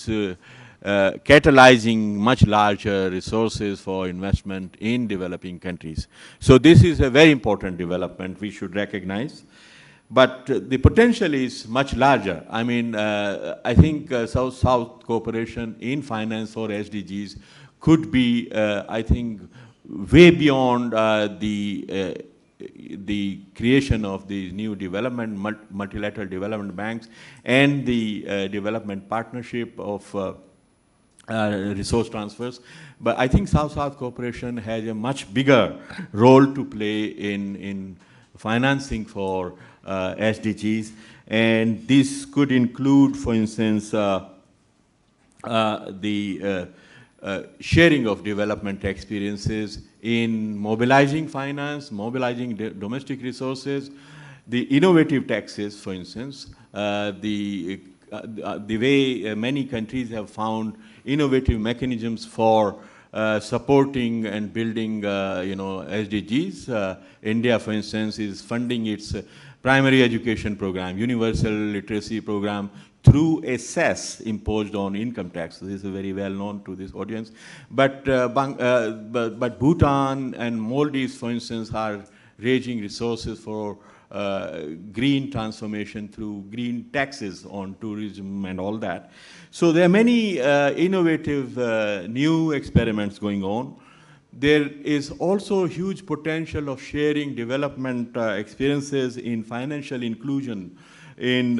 is catalyzing much larger resources for investment in developing countries. So this is a very important development we should recognize. But the potential is much larger. I mean, I think South-South cooperation in finance for SDGs could be, I think, way beyond the creation of the new multilateral development banks and the development partnership of resource transfers. But I think South-South cooperation has a much bigger role to play in financing for SDGs, and this could include, for instance, the sharing of development experiences in mobilizing finance, mobilizing domestic resources, the innovative taxes, for instance, the way many countries have found innovative mechanisms for supporting and building, SDGs. India, for instance, is funding its primary education program, universal literacy program, through a cess imposed on income tax. This is very well known to this audience. But Bhutan and Maldives, for instance, are raising resources for green transformation through green taxes on tourism and all that. So there are many innovative new experiments going on. There is also huge potential of sharing development experiences in financial inclusion, in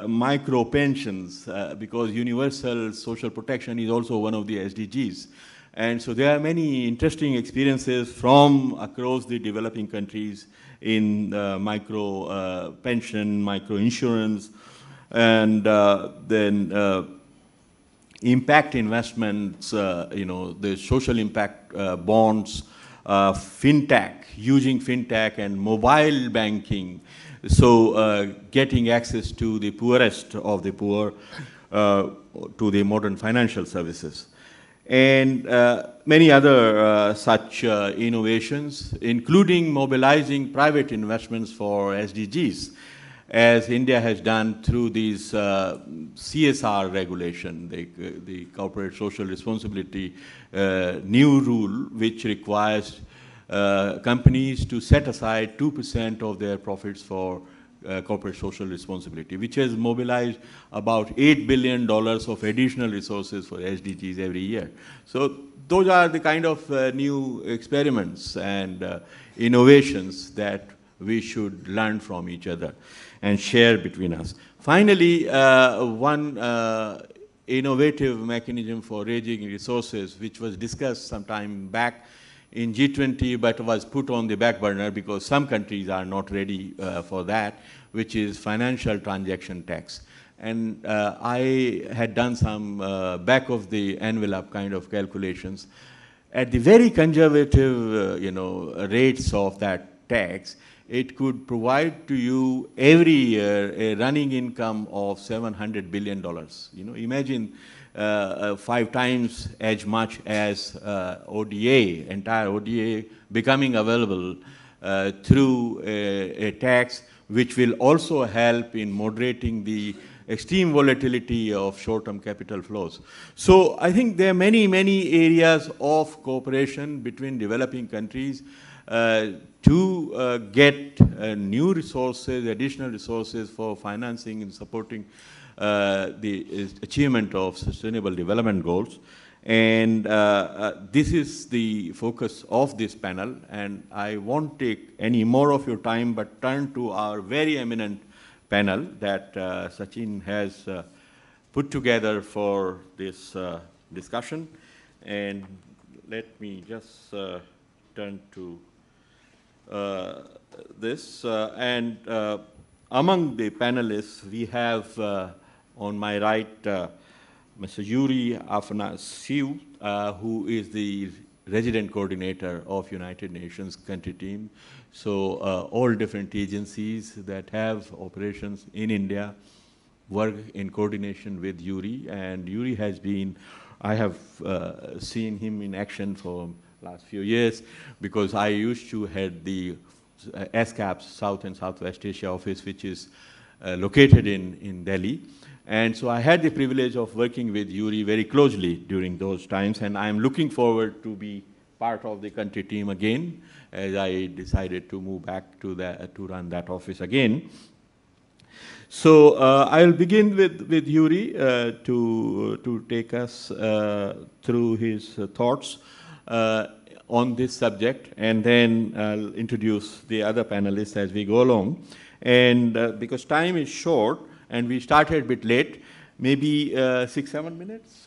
micro pensions, because universal social protection is also one of the SDGs. And so there are many interesting experiences from across the developing countries in micro pension, micro insurance, and then impact investments, the social impact bonds, fintech, using fintech and mobile banking. So getting access to the poorest of the poor to the modern financial services. And many other such innovations, including mobilizing private investments for SDGs, as India has done through these CSR regulation, the corporate social responsibility new rule, which requires companies to set aside 2% of their profits for corporate social responsibility, which has mobilized about $8 billion of additional resources for SDGs every year. So those are the kind of new experiments and innovations that we should learn from each other and share between us. Finally, one innovative mechanism for raising resources, which was discussed some time back in G20, but was put on the back burner because some countries are not ready for that, which is financial transaction tax. And I had done some back of the envelope kind of calculations. At the very conservative, rates of that tax, it could provide to you every year a running income of $700 billion. Imagine 5 times as much as ODA, entire ODA becoming available through a tax, which will also help in moderating the extreme volatility of short-term capital flows. So I think there are many, many areas of cooperation between developing countries to get new resources, additional resources for financing and supporting the achievement of sustainable development goals. And this is the focus of this panel, and I won't take any more of your time, but turn to our very eminent panel that Sachin has put together for this discussion. And let me just turn to this. Among the panelists, we have on my right Mr. Yuri Afanasiou, who is the resident coordinator of United Nations country team. So all different agencies that have operations in India work in coordination with Yuri. And Yuri has been, I have seen him in action for last few years, because I used to head the SCAP's South and Southwest Asia office, which is located in Delhi. And so I had the privilege of working with Yuri very closely during those times, and I'm looking forward to be part of the country team again, as I decided to move back to run that office again. So I'll begin with Yuri to take us through his thoughts on this subject, and then I'll introduce the other panelists as we go along. And because time is short, and we started a bit late, maybe 6-7 minutes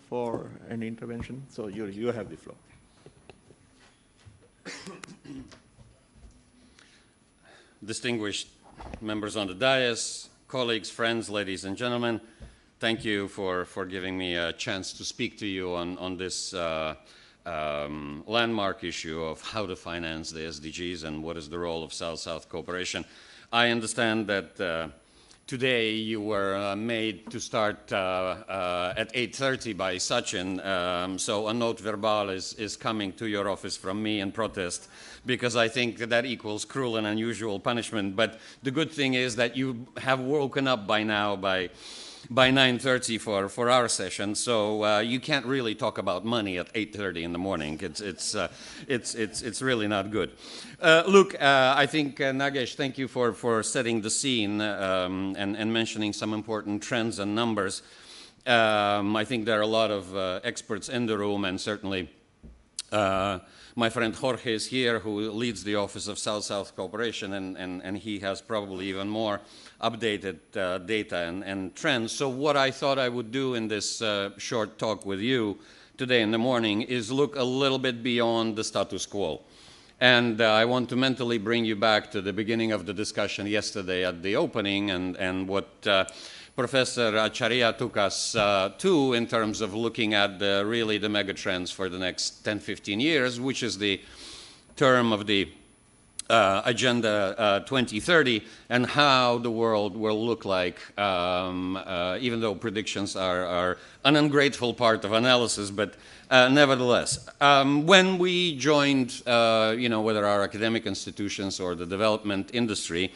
for an intervention. So Yuri, you have the floor. Distinguished members on the dais, colleagues, friends, ladies and gentlemen, thank you for giving me a chance to speak to you on this landmark issue of how to finance the SDGs and what is the role of South-South cooperation. I understand that today you were made to start at 8:30 by Sachin, so a note verbal is coming to your office from me in protest, because I think that equals cruel and unusual punishment. But the good thing is that you have woken up by now by 9:30 for our session, so you can't really talk about money at 8:30 in the morning. It's really not good. Look, I think Nagesh, thank you for setting the scene and mentioning some important trends and numbers. I think there are a lot of experts in the room, and certainly my friend Jorge is here, who leads the Office of South-South Cooperation, and he has probably even more updated data and trends. So what I thought I would do in this short talk with you today in the morning is look a little bit beyond the status quo. And I want to mentally bring you back to the beginning of the discussion yesterday at the opening, and what Professor Acharya took us to in terms of looking at really the mega trends for the next 10-15 years, which is the term of the Agenda 2030, and how the world will look like, even though predictions are an ungrateful part of analysis, but nevertheless. When we joined, whether our academic institutions or the development industry,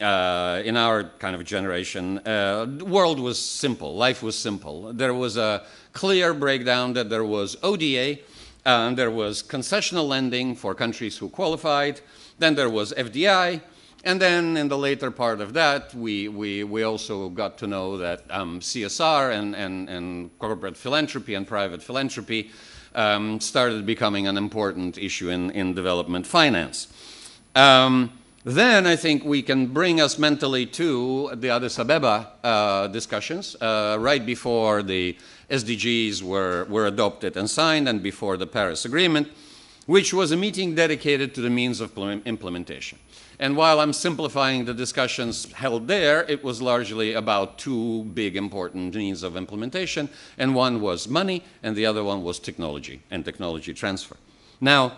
in our kind of generation, the world was simple, life was simple. There was a clear breakdown that there was ODA, and there was concessional lending for countries who qualified, then there was FDI, and then in the later part of that, we also got to know that CSR and corporate philanthropy and private philanthropy started becoming an important issue in development finance. Then I think we can bring us mentally to the Addis Ababa discussions right before the SDGs were adopted and signed, and before the Paris Agreement, which was a meeting dedicated to the means of implementation. And while I'm simplifying the discussions held there, it was largely about two big important means of implementation, and one was money, and the other one was technology and technology transfer. Now,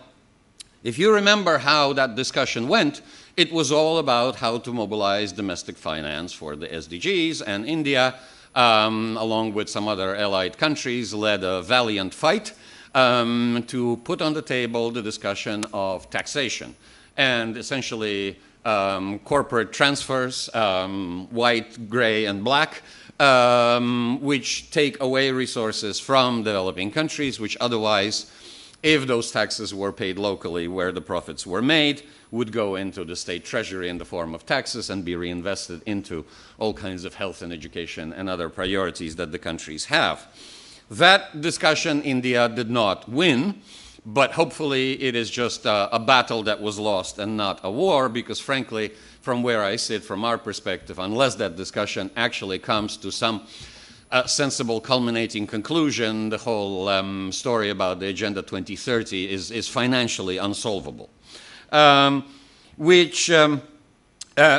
if you remember how that discussion went, it was all about how to mobilize domestic finance for the SDGs, and India, along with some other allied countries, led a valiant fight to put on the table the discussion of taxation and essentially corporate transfers, white, gray, and black, which take away resources from developing countries, which otherwise, if those taxes were paid locally where the profits were made, would go into the state treasury in the form of taxes and be reinvested into all kinds of health and education and other priorities that the countries have. That discussion India did not win, but hopefully it is just a battle that was lost and not a war, because frankly, from where I sit, from our perspective, unless that discussion actually comes to some sensible culminating conclusion, the whole story about the Agenda 2030 is financially unsolvable. Which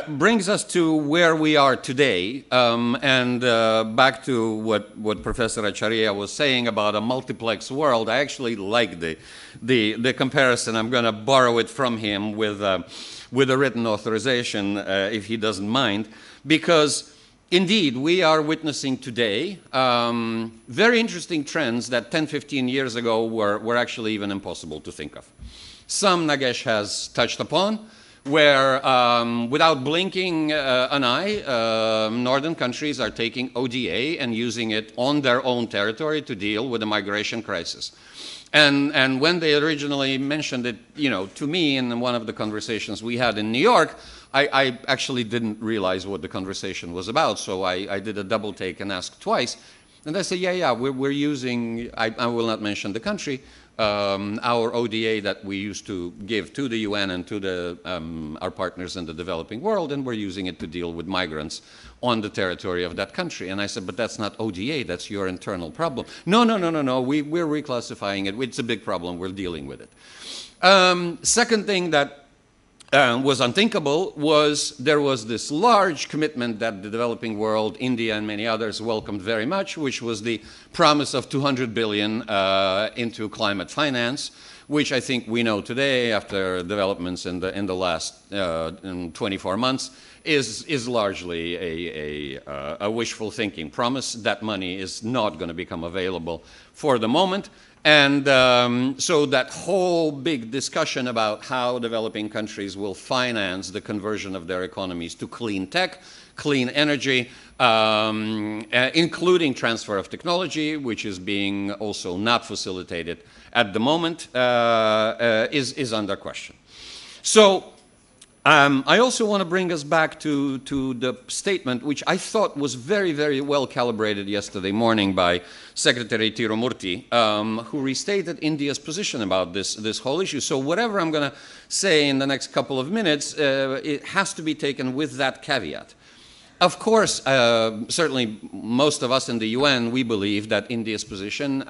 brings us to where we are today, and back to what Professor Acharya was saying about a multiplex world. I actually like the comparison. I'm going to borrow it from him with a written authorization, if he doesn't mind, because indeed we are witnessing today very interesting trends that 10-15 years ago were actually even impossible to think of. Some Nagesh has touched upon. where without blinking an eye, northern countries are taking ODA and using it on their own territory to deal with the migration crisis. And when they originally mentioned it, to me in one of the conversations we had in New York, I actually didn't realize what the conversation was about, so I did a double take and asked twice. And I said, yeah, we're using, I will not mention the country, our ODA that we used to give to the UN and to our partners in the developing world, and we're using it to deal with migrants on the territory of that country. And I said, but that's not ODA, that's your internal problem. No, we're reclassifying it. It's a big problem, we're dealing with it. Second thing that was unthinkable was there was this large commitment that the developing world, India and many others welcomed very much, which was the promise of 200 billion into climate finance, which I think we know today after developments in the last 24 months is largely a wishful thinking promise. That money is not going to become available for the moment. And so that whole big discussion about how developing countries will finance the conversion of their economies to clean tech, clean energy, including transfer of technology, which is being also not facilitated at the moment, is under question. So I also want to bring us back to the statement, which I thought was very, very well calibrated yesterday morning by Secretary Tirumurti, who restated India's position about this whole issue. So whatever I'm going to say in the next couple of minutes, it has to be taken with that caveat. Of course, certainly most of us in the UN, we believe that India's position,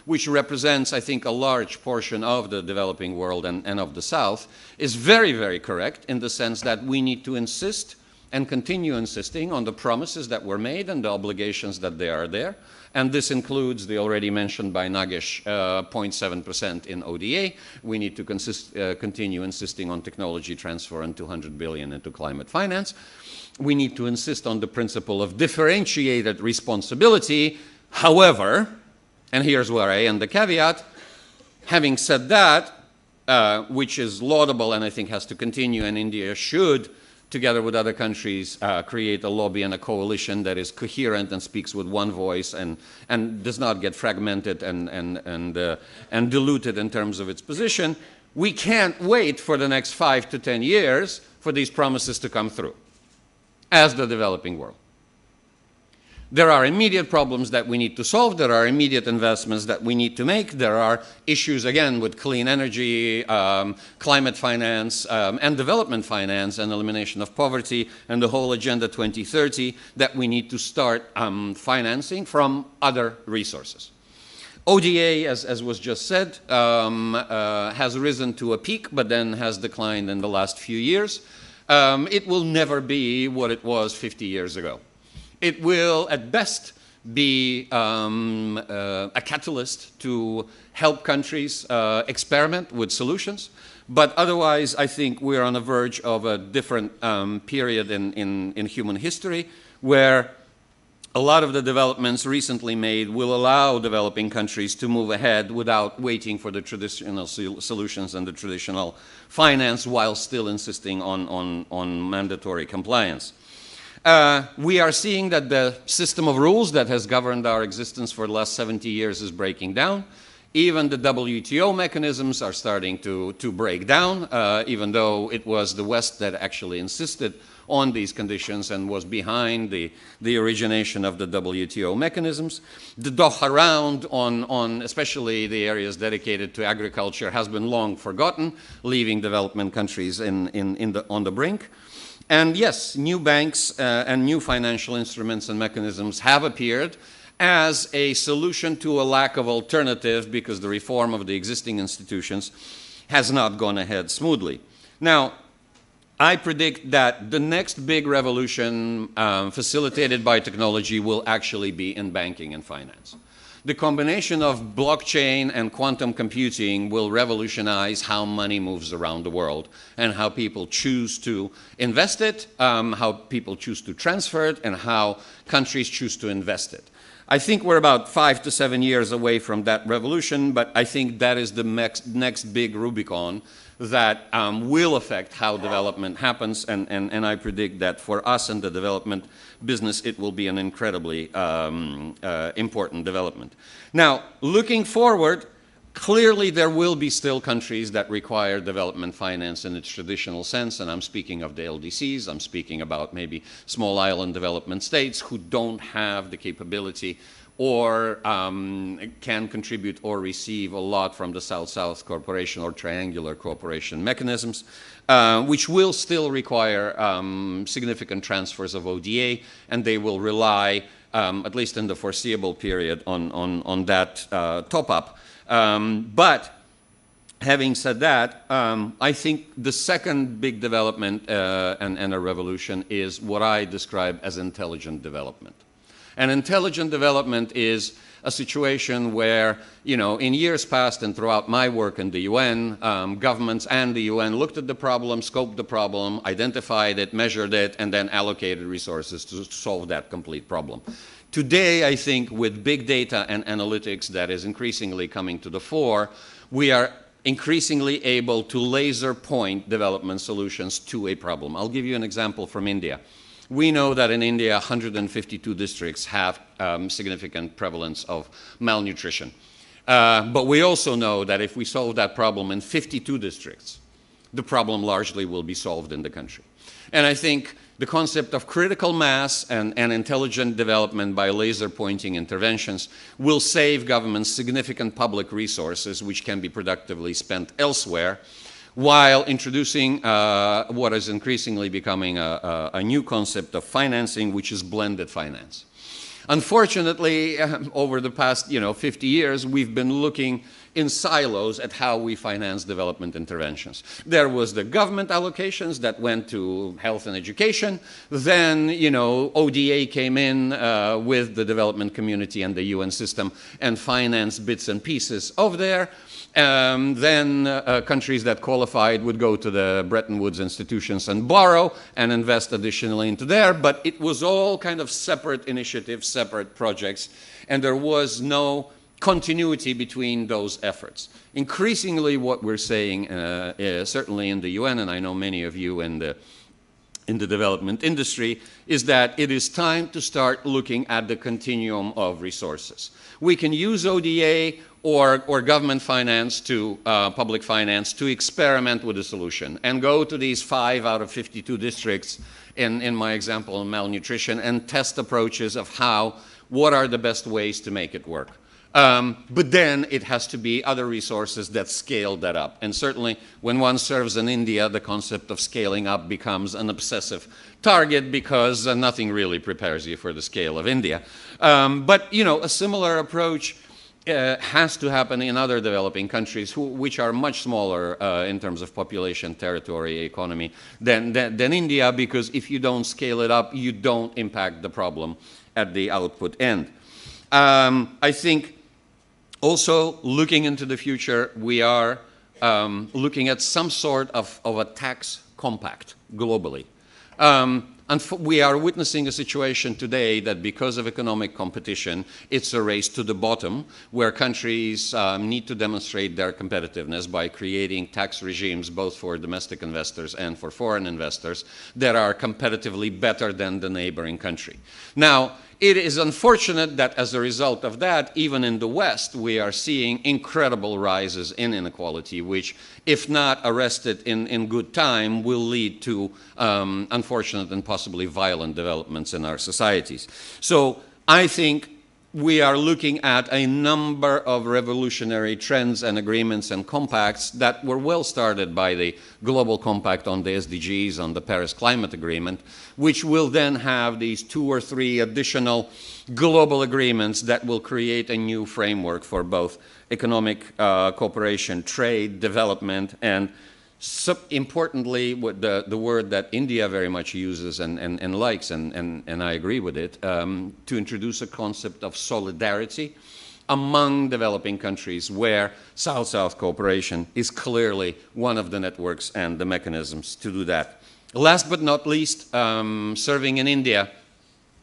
which represents, I think, a large portion of the developing world and of the South, is very, very correct in the sense that we need to insist and continue insisting on the promises that were made and the obligations that they are there. And this includes the already mentioned by Nagesh 0.7% in ODA. We need to continue insisting on technology transfer and 200 billion into climate finance. We need to insist on the principle of differentiated responsibility. However, and here's where I end the caveat, having said that, which is laudable and I think has to continue, and India should, together with other countries, create a lobby and a coalition that is coherent and speaks with one voice and does not get fragmented and diluted in terms of its position. We can't wait for the next 5 to 10 years for these promises to come through as the developing world. There are immediate problems that we need to solve. There are immediate investments that we need to make. There are issues, again, with clean energy, climate finance, and development finance, and elimination of poverty, and the whole Agenda 2030 that we need to start financing from other resources. ODA, as was just said, has risen to a peak, but then has declined in the last few years. It will never be what it was 50 years ago. It will, at best, be a catalyst to help countries experiment with solutions. But otherwise, I think we're on the verge of a different period in human history where a lot of the developments recently made will allow developing countries to move ahead without waiting for the traditional solutions and the traditional finance while still insisting on mandatory compliance. We are seeing that the system of rules that has governed our existence for the last 70 years is breaking down. Even the WTO mechanisms are starting to break down, even though it was the West that actually insisted on these conditions and was behind the origination of the WTO mechanisms. The Doha round on especially the areas dedicated to agriculture has been long forgotten, leaving development countries on the brink. And yes, new banks and new financial instruments and mechanisms have appeared as a solution to a lack of alternative because the reform of the existing institutions has not gone ahead smoothly. Now, I predict that the next big revolution facilitated by technology will actually be in banking and finance. The combination of blockchain and quantum computing will revolutionize how money moves around the world and how people choose to invest it, how people choose to transfer it, and how countries choose to invest it. I think we're about 5 to 7 years away from that revolution, but I think that is the next big Rubicon that will affect how development happens, and I predict that for us in the development business, it will be an incredibly important development. Now, looking forward, clearly there will be still countries that require development finance in its traditional sense, and I'm speaking of the LDCs, I'm speaking about maybe small island development states who don't have the capability or can contribute or receive a lot from the South-South cooperation or triangular cooperation mechanisms, which will still require significant transfers of ODA, and they will rely, at least in the foreseeable period, on that top-up. But having said that, I think the second big development and a revolution is what I describe as intelligent development. And intelligent development is a situation where, you know, in years past and throughout my work in the UN, governments and the UN looked at the problem, scoped the problem, identified it, measured it, and then allocated resources to solve that complete problem. Today, I think, with big data and analytics that is increasingly coming to the fore, we are increasingly able to laser point development solutions to a problem. I'll give you an example from India. We know that in India, 152 districts have significant prevalence of malnutrition. But we also know that if we solve that problem in 52 districts, the problem largely will be solved in the country. And I think the concept of critical mass and intelligent development by laser pointing interventions will save governments significant public resources which can be productively spent elsewhere, while introducing what is increasingly becoming a new concept of financing, which is blended finance. Unfortunately, over the past 50 years, we've been looking in silos at how we finance development interventions. There was the government allocations that went to health and education. Then, ODA came in with the development community and the UN system and financed bits and pieces of there. Then countries that qualified would go to the Bretton Woods institutions and borrow and invest additionally into there, but it was all kind of separate initiatives, separate projects, and there was no continuity between those efforts. Increasingly what we're saying, certainly in the UN, and I know many of you in the development industry, is that it is time to start looking at the continuum of resources. We can use ODA or government finance to public finance to experiment with a solution and go to these 5 out of 52 districts in my example on malnutrition and test approaches of what are the best ways to make it work. But then it has to be other resources that scale that up. And certainly when one serves in India, the concept of scaling up becomes an obsessive target because nothing really prepares you for the scale of India. But a similar approach has to happen in other developing countries which are much smaller in terms of population, territory, economy than India, because if you don't scale it up, you don't impact the problem at the output end. I think also, looking into the future, we are looking at some sort of a tax compact globally. And we are witnessing a situation today that because of economic competition, it's a race to the bottom, where countries need to demonstrate their competitiveness by creating tax regimes both for domestic investors and for foreign investors that are competitively better than the neighboring country. Now, it is unfortunate that as a result of that, even in the West, we are seeing incredible rises in inequality, which, if not arrested in good time, will lead to unfortunate and possibly violent developments in our societies. So I think we are looking at a number of revolutionary trends and agreements and compacts that were well started by the Global Compact on the SDGs, on the Paris Climate Agreement, which will then have these 2 or 3 additional global agreements that will create a new framework for both economic cooperation, trade, development, and importantly, the word that India very much uses and likes, and I agree with it, to introduce a concept of solidarity among developing countries where South-South cooperation is clearly one of the networks and the mechanisms to do that. Last but not least, serving in India,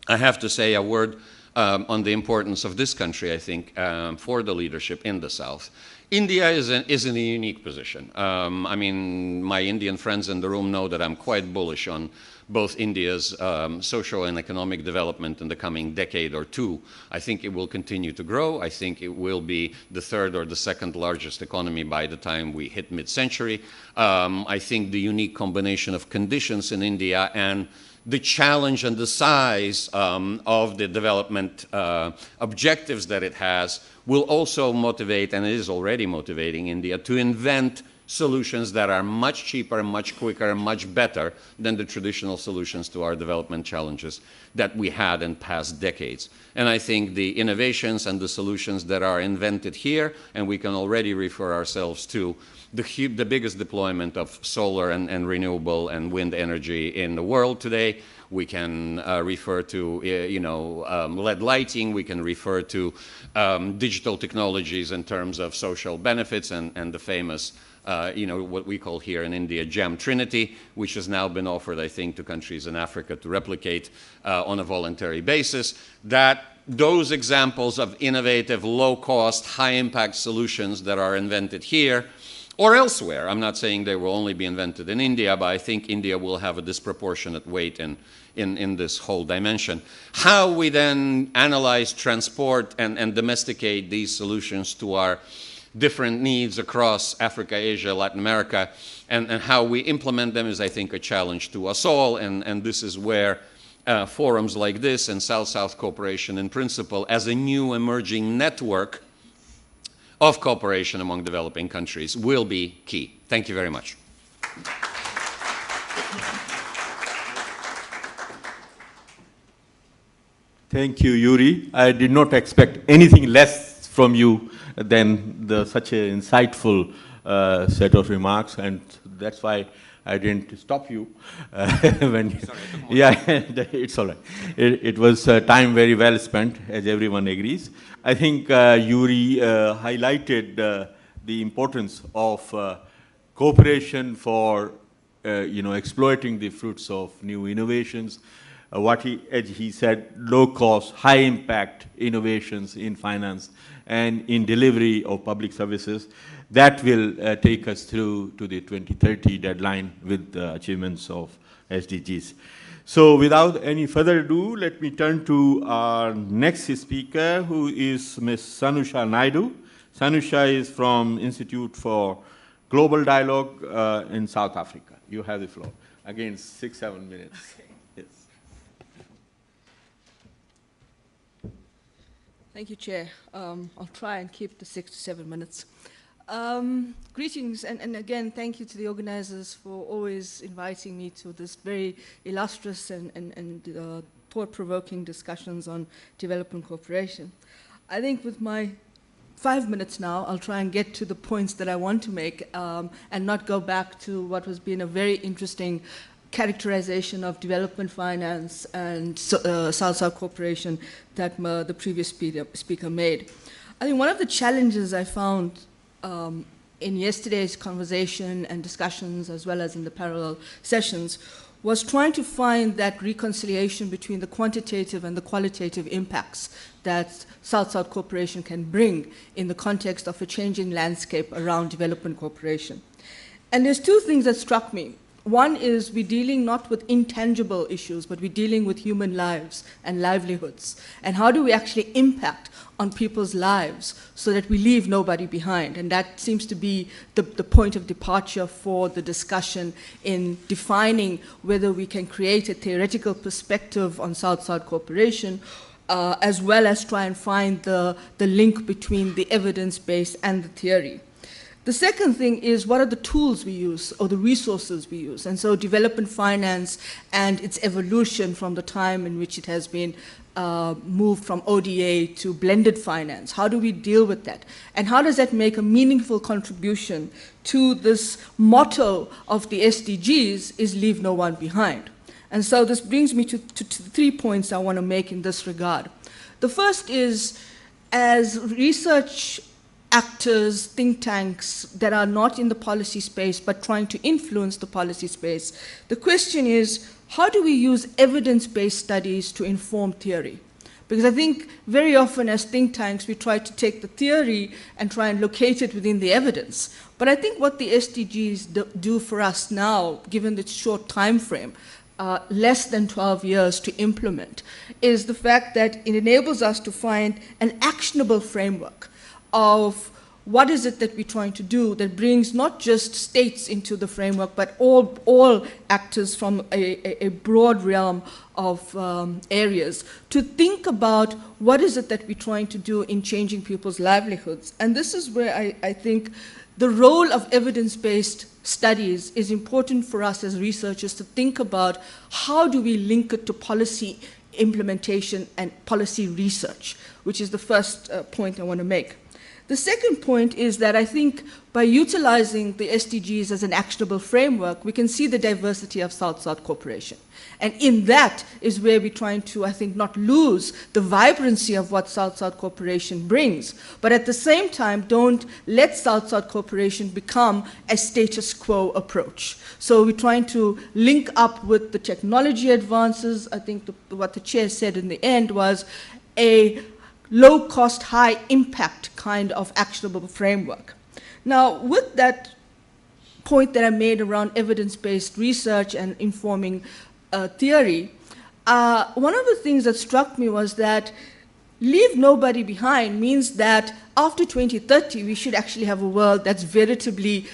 I have to say a word on the importance of this country, I think, for the leadership in the South. India is in a unique position. I mean, my Indian friends in the room know that I'm quite bullish on both India's social and economic development in the coming decade or two. I think it will continue to grow. I think it will be the third or the second largest economy by the time we hit mid-century. I think the unique combination of conditions in India and the challenge and the size of the development objectives that it has will also motivate, and it is already motivating India, to invent solutions that are much cheaper, much quicker, and much better than the traditional solutions to our development challenges that we had in past decades. And I think the innovations and the solutions that are invented here, and we can already refer ourselves to the biggest deployment of solar and renewable and wind energy in the world today. We can refer to LED lighting. We can refer to digital technologies in terms of social benefits and the famous what we call here in India GEM Trinity, which has now been offered, I think, to countries in Africa to replicate on a voluntary basis. Those examples of innovative, low-cost, high-impact solutions that are invented here or elsewhere. I'm not saying they will only be invented in India, but I think India will have a disproportionate weight in this whole dimension. How we then analyze, transport, and domesticate these solutions to our different needs across Africa, Asia, Latin America, and how we implement them is, I think, a challenge to us all, and this is where forums like this and South-South cooperation in principle as a new emerging network of cooperation among developing countries will be key. Thank you very much. Thank you, Yuri. I did not expect anything less from you than such an insightful set of remarks, and that's why I didn't stop you. Yeah, it's all right. It was time very well spent, as everyone agrees. I think Yuri highlighted the importance of cooperation for exploiting the fruits of new innovations. As he said, low-cost, high-impact innovations in finance and in delivery of public services that will take us through to the 2030 deadline with the achievements of SDGs. So without any further ado, let me turn to our next speaker, who is Ms. Sanusha Naidu. Sanusha is from Institute for Global Dialogue in South Africa. You have the floor. Again, 6-7 minutes. Okay. Yes. Thank you, Chair. I'll try and keep the 6 to 7 minutes. Greetings, and again, thank you to the organizers for always inviting me to this very illustrious and thought-provoking discussions on development cooperation. I think with my 5 minutes now, I'll try and get to the points that I want to make and not go back to what has been a very interesting characterization of development finance and South-South cooperation that the previous speaker made. I think one of the challenges I found in yesterday's conversation and discussions, as well as in the parallel sessions, was trying to find that reconciliation between the quantitative and the qualitative impacts that South-South cooperation can bring in the context of a changing landscape around development cooperation. And there's two things that struck me. One is we're dealing not with intangible issues, but we're dealing with human lives and livelihoods. And how do we actually impact on people's lives so that we leave nobody behind? And that seems to be the point of departure for the discussion in defining whether we can create a theoretical perspective on South-South cooperation, as well as try and find the link between the evidence base and the theory. The second thing is, what are the tools we use or the resources we use? And so development finance and its evolution from the time in which it has been moved from ODA to blended finance. How do we deal with that? And how does that make a meaningful contribution to this motto of the SDGs, is leave no one behind? And so this brings me to 3 points I want to make in this regard. The first is, as research actors, think tanks that are not in the policy space but trying to influence the policy space, the question is, how do we use evidence-based studies to inform theory? Because I think very often as think tanks, we try to take the theory and try and locate it within the evidence. But I think what the SDGs do for us now, given the short time frame, less than 12 years to implement, is the fact that it enables us to find an actionable framework of what is it that we're trying to do that brings not just states into the framework, but all actors from a broad realm of areas to think about what is it that we're trying to do in changing people's livelihoods. And this is where I think the role of evidence-based studies is important for us as researchers to think about how do we link it to policy implementation and policy research, which is the first point I want to make. The second point is that I think by utilizing the SDGs as an actionable framework, we can see the diversity of South-South cooperation. And in that is where we're trying to, I think, not lose the vibrancy of what South-South cooperation brings, but at the same time, don't let South-South cooperation become a status quo approach. So we're trying to link up with the technology advances. I think what the chair said in the end was a low-cost, high-impact kind of actionable framework. Now, with that point that I made around evidence-based research and informing theory, one of the things that struck me was that leave nobody behind means that after 2030, we should actually have a world that's veritably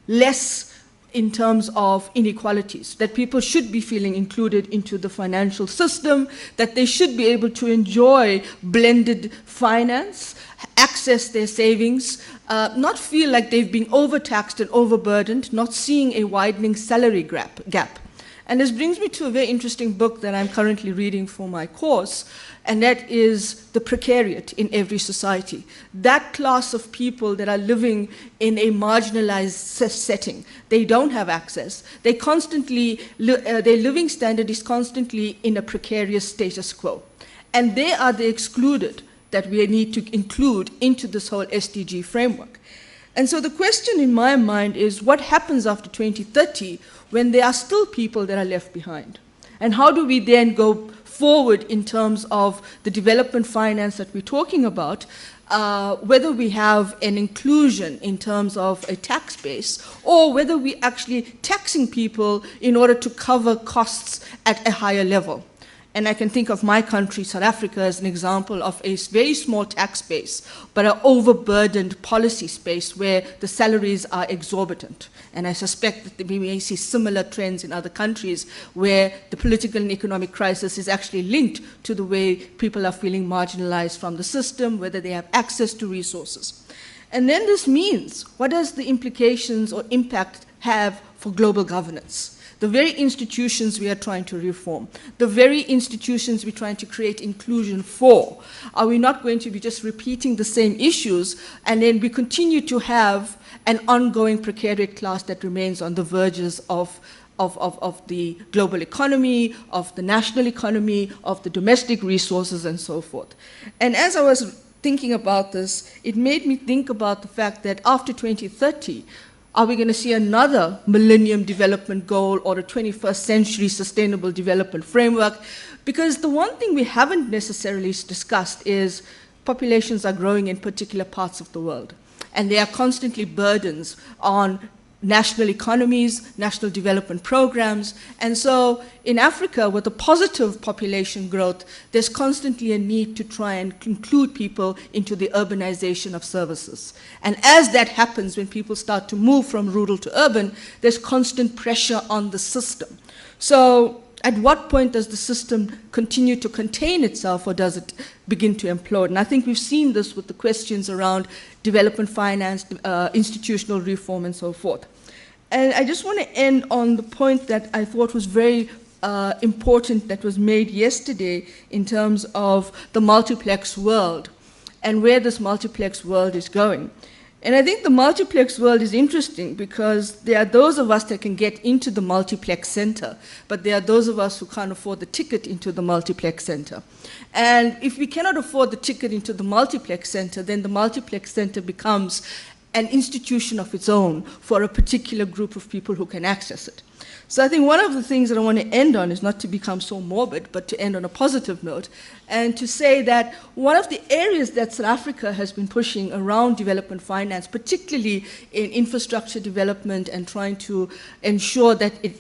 less in terms of inequalities, that people should be feeling included into the financial system, that they should be able to enjoy blended finance, access their savings, not feel like they've been overtaxed and overburdened, not seeing a widening salary gap. And this brings me to a very interesting book that I'm currently reading for my course, and that is The Precariat in Every Society. That class of people that are living in a marginalized setting. They don't have access. They constantly, their living standard is constantly in a precarious status quo. And they are the excluded that we need to include into this whole SDG framework. And so the question in my mind is, what happens after 2030 when there are still people that are left behind? And how do we then go forward in terms of the development finance that we're talking about, whether we have an inclusion in terms of a tax base, or whether we're actually taxing people in order to cover costs at a higher level. And I can think of my country, South Africa, as an example of a very small tax base, but an overburdened policy space where the salaries are exorbitant. And I suspect that we may see similar trends in other countries where the political and economic crisis is actually linked to the way people are feeling marginalized from the system, whether they have access to resources. And then this means, what does the implications or impact have for global governance? The very institutions we are trying to reform, the very institutions we're trying to create inclusion for, are we not going to be just repeating the same issues, and then we continue to have an ongoing precariat class that remains on the verges of the global economy, of the national economy, of the domestic resources, and so forth? And as I was thinking about this, it made me think about the fact that after 2030, are we going to see another Millennium Development Goal or a 21st Century Sustainable Development Framework? Because the one thing we haven't necessarily discussed is populations are growing in particular parts of the world. And there are constantly burdens on national economies, national development programs. And so in Africa, with a positive population growth, there's constantly a need to try and include people into the urbanization of services. And as that happens, when people start to move from rural to urban, there's constant pressure on the system. So at what point does the system continue to contain itself, or does it begin to implode? And I think we've seen this with the questions around development finance, institutional reform, and so forth. And I just want to end on the point that I thought was very important that was made yesterday in terms of the multiplex world and where this multiplex world is going. And I think the multiplex world is interesting because there are those of us that can get into the multiplex center, but there are those of us who can't afford the ticket into the multiplex center. And if we cannot afford the ticket into the multiplex center, then the multiplex center becomes an institution of its own for a particular group of people who can access it. So I think one of the things that I want to end on is not to become so morbid, but to end on a positive note, and to say that one of the areas that South Africa has been pushing around development finance, particularly in infrastructure development and trying to ensure that it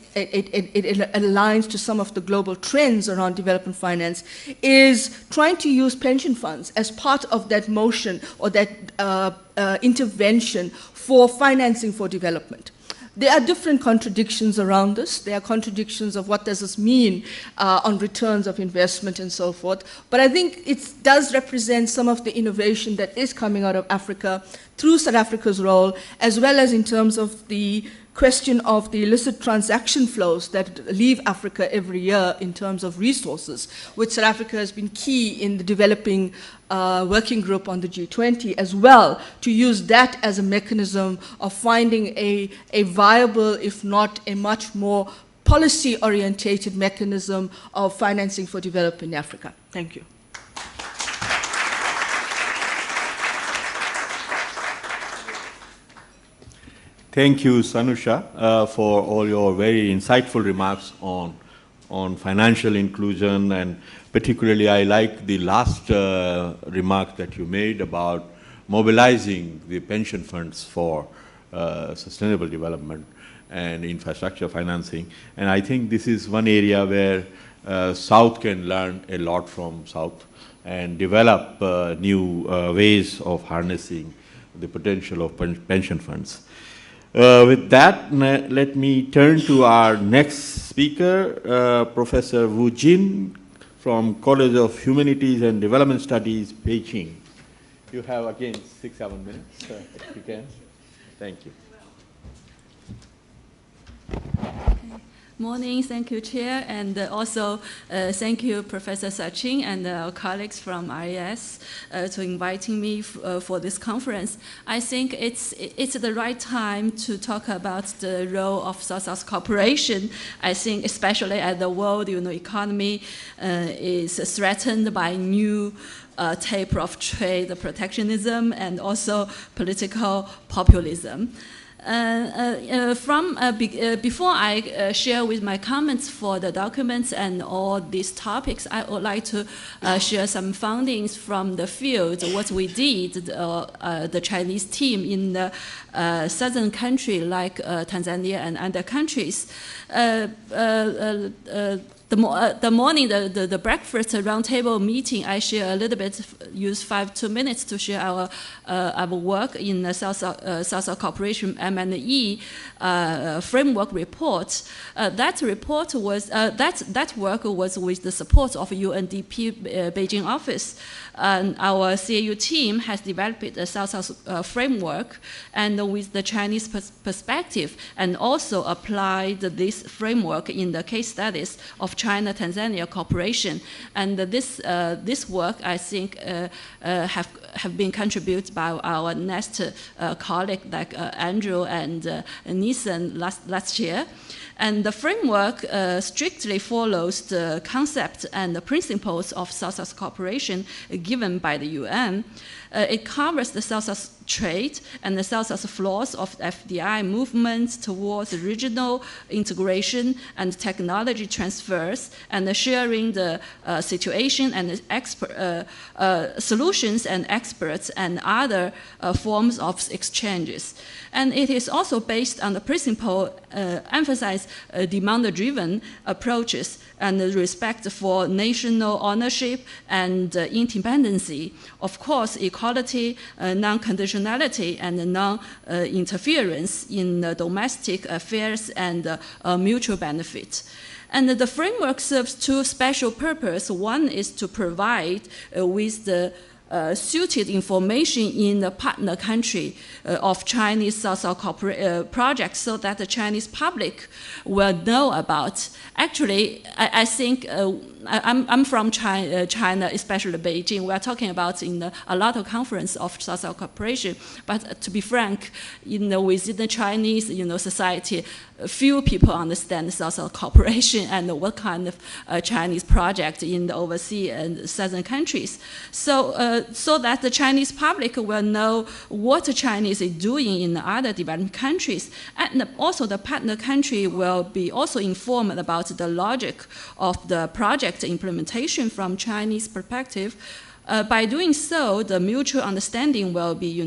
aligns to some of the global trends around development finance, is trying to use pension funds as part of that motion or that intervention for financing for development. There are different contradictions around this. There are contradictions of what does this mean on returns of investment and so forth. But I think it does represent some of the innovation that is coming out of Africa through South Africa's role, as well as in terms of the question of the illicit transaction flows that leave Africa every year in terms of resources, which South Africa has been key in the developing working group on the G20 as well, to use that as a mechanism of finding a viable, if not a much more policy-orientated mechanism of financing for development in Africa. Thank you. Thank you, Sanusha, for all your very insightful remarks on financial inclusion, and particularly I like the last remark that you made about mobilizing the pension funds for sustainable development and infrastructure financing. And I think this is one area where South can learn a lot from South and develop new ways of harnessing the potential of pension funds. With that, let me turn to our next speaker, Professor Wu Jin from College of Humanities and Development Studies, Beijing. You have, again, 6-7 minutes, if you can. Thank you. Morning, thank you, Chair, and also thank you, Professor Sachin and our colleagues from RAS to inviting me for this conference. I think it's the right time to talk about the role of South-South cooperation. I think especially as the world economy is threatened by new taper of trade protectionism and also political populism. Before I share with my comments for the documents and all these topics, I would like to share some findings from the field, what we did, the Chinese team in the southern country like Tanzania and other countries. The morning, the breakfast roundtable meeting, I share a little bit, use 2 minutes to share our work in the South Cooperation M&E framework report. That report was that work was with the support of UNDP Beijing office. Our CAU team has developed a South-South framework, and with the Chinese perspective, and also applied this framework in the case studies of China-Tanzania cooperation. And this work, I think, have been contributed by our next colleague like Andrew and Nissan last year. And the framework strictly follows the concept and the principles of South-South cooperation given by the UN. It covers the South-South trade and the South-South flaws of FDI movements towards regional integration and technology transfers, and sharing the situation and solutions and experts and other forms of exchanges. And it is also based on the principle emphasize demand-driven approaches and respect for national ownership and independency. Of course, equality, non-conditionality, and non-interference in domestic affairs and mutual benefit. And the framework serves two special purposes. One is to provide with the suited information in the partner country of Chinese South-South projects, so that the Chinese public will know about. Actually, I think I'm from China, especially Beijing. We're talking about in a lot of conference of social cooperation. But to be frank, within the Chinese, society, few people understand social cooperation and what kind of Chinese project in the overseas and southern countries. So that the Chinese public will know what the Chinese is doing in other developing countries. And also the partner country will be also informed about the logic of the project implementation from Chinese perspective. By doing so, the mutual understanding will be,